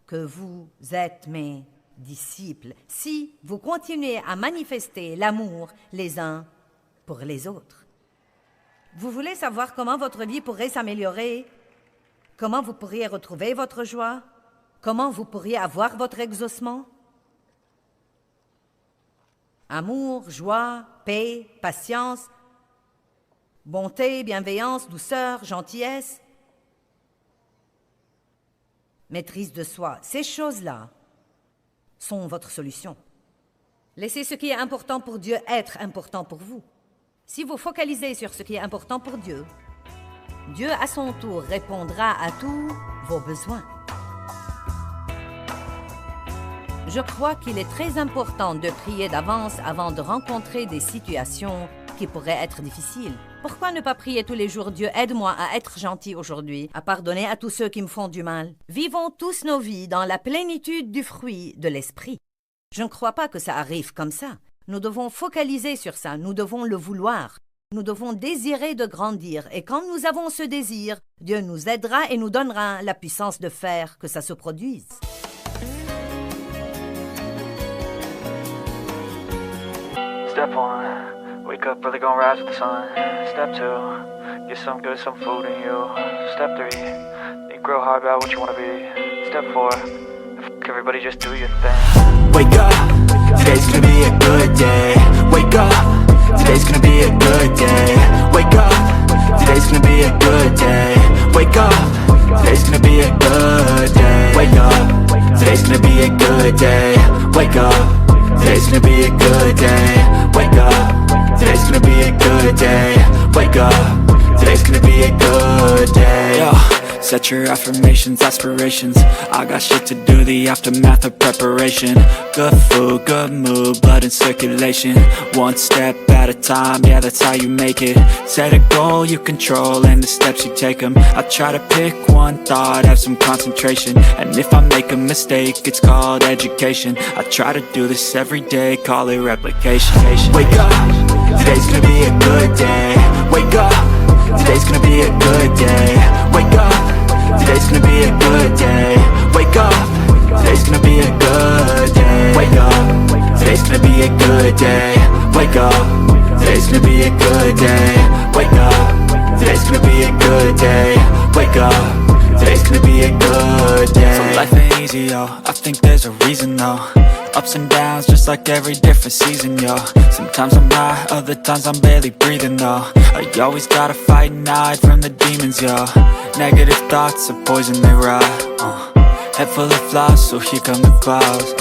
que vous êtes mes disciples, si vous continuez à manifester l'amour les uns pour les autres. Vous voulez savoir comment votre vie pourrait s'améliorer? Comment vous pourriez retrouver votre joie? Comment vous pourriez avoir votre exaucement? Amour, joie, paix, patience, bonté, bienveillance, douceur, gentillesse, maîtrise de soi. Ces choses-là sont votre solution. Laissez ce qui est important pour Dieu être important pour vous. Si vous focalisez sur ce qui est important pour Dieu, Dieu à son tour répondra à tous vos besoins. Je crois qu'il est très important de prier d'avance avant de rencontrer des situations qui pourraient être difficiles. Pourquoi ne pas prier tous les jours, Dieu, aide-moi à être gentil aujourd'hui, à pardonner à tous ceux qui me font du mal? Vivons tous nos vies dans la plénitude du fruit de l'esprit. Je ne crois pas que ça arrive comme ça. Nous devons focaliser sur ça, nous devons le vouloir. Nous devons désirer de grandir et quand nous avons ce désir, Dieu nous aidera et nous donnera la puissance de faire que ça se produise. Step 1, wake up early, gonna rise with the sun. Step 2, get some good, some food in you. Step 3, think real hard about what you wanna be. Step 4, everybody just do your thing. Wake up, today's gonna be a good day. Wake up, today's gonna be a good day. Wake up, today's gonna be a good day. Wake up, today's gonna be a good day. Wake up, today's gonna be a good day. Wake up. Today's gonna be a good day. Wake up. Today's gonna be a good day. Wake up. Today's gonna be a good day. Yo, set your affirmations, aspirations. I got shit to do, the aftermath of preparation. Good food, good mood, blood in circulation. One step at a time, yeah, that's how you make it. Set a goal you control and the steps you take them. I try to pick one thought, have some concentration. And if I make a mistake, it's called education. I try to do this every day, call it replication. Wake up, today's gonna be a good day. Wake up, today's gonna be a good day. Wake up, today's gonna be a good day. Wake up, today's gonna be a good day. Wake up, today's gonna be a good day. Wake up, today's gonna be a good day. Wake up, today's gonna be a good day. Wake up, today's gonna be a good day. So life ain't easy, yo, I think there's a reason though. Ups and downs, just like every different season, yo. Sometimes I'm high, other times I'm barely breathing, though. I always gotta fight and hide from the demons, yo. Negative thoughts are poison, they rot. Head full of flies, so here come the clouds.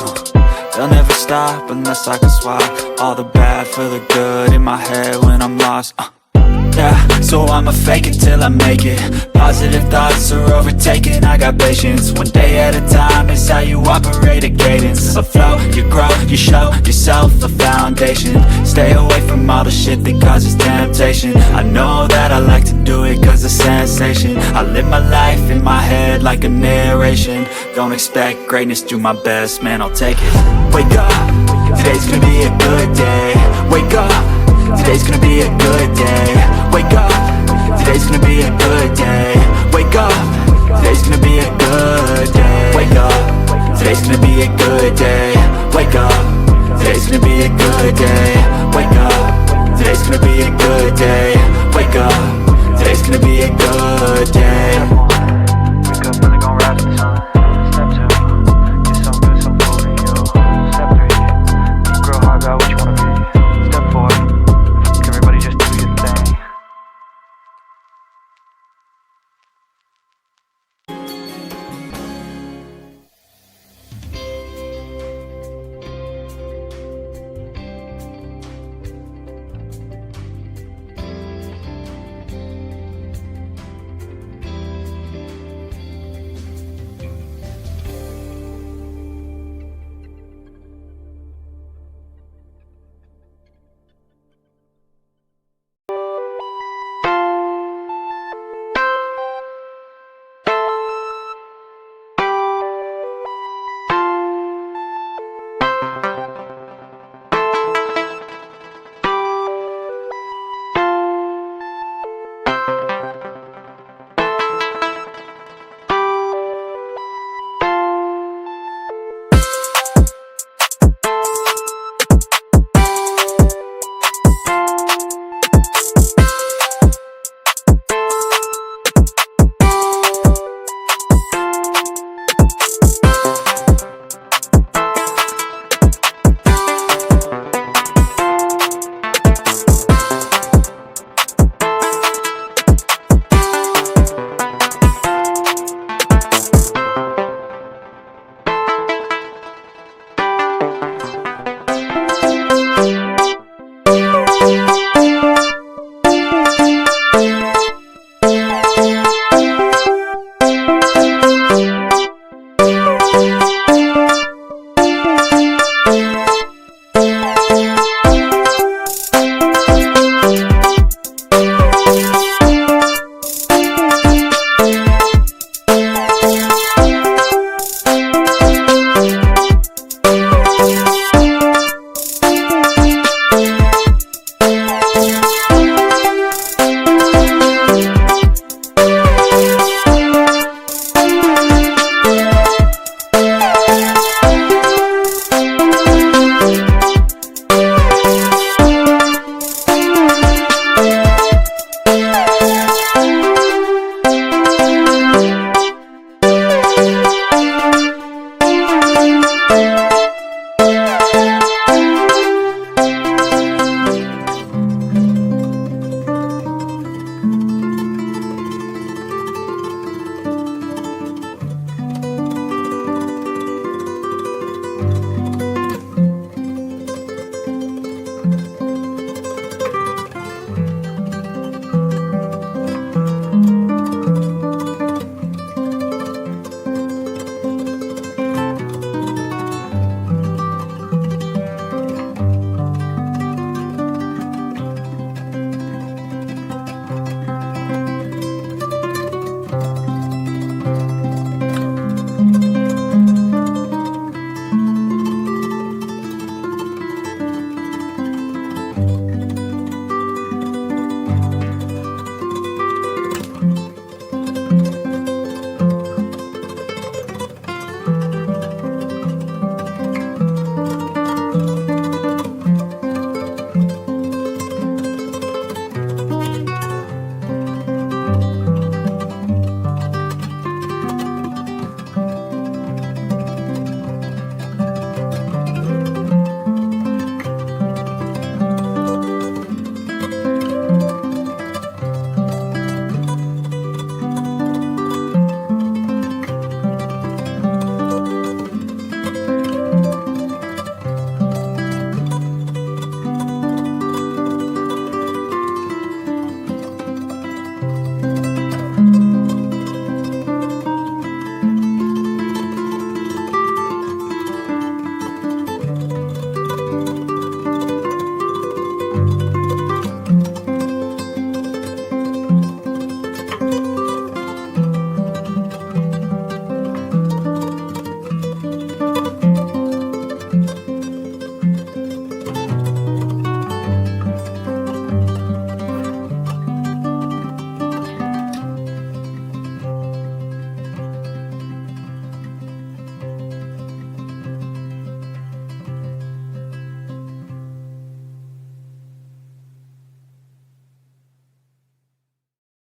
They'll never stop unless I can swap all the bad for the good in my head when I'm lost. Yeah, so I'ma fake it till I make it. Positive thoughts are overtaken, I got patience. One day at a time is how you operate a cadence. A flow, you grow, you show yourself a foundation. Stay away from all the shit that causes temptation. I know that I like to do it cause it's sensation. I live my life in my head like a narration. Don't expect greatness, do my best, man, I'll take it. Wake up, today's gonna be a good day. Wake up, today's gonna be a good day. Wake up, today's gonna be a good day. Wake up, today's gonna be a good day. Wake up, today's gonna be a good day. Wake up, today's gonna be a good day. Wake up, today's gonna be a good day. Wake up, today's gonna be a good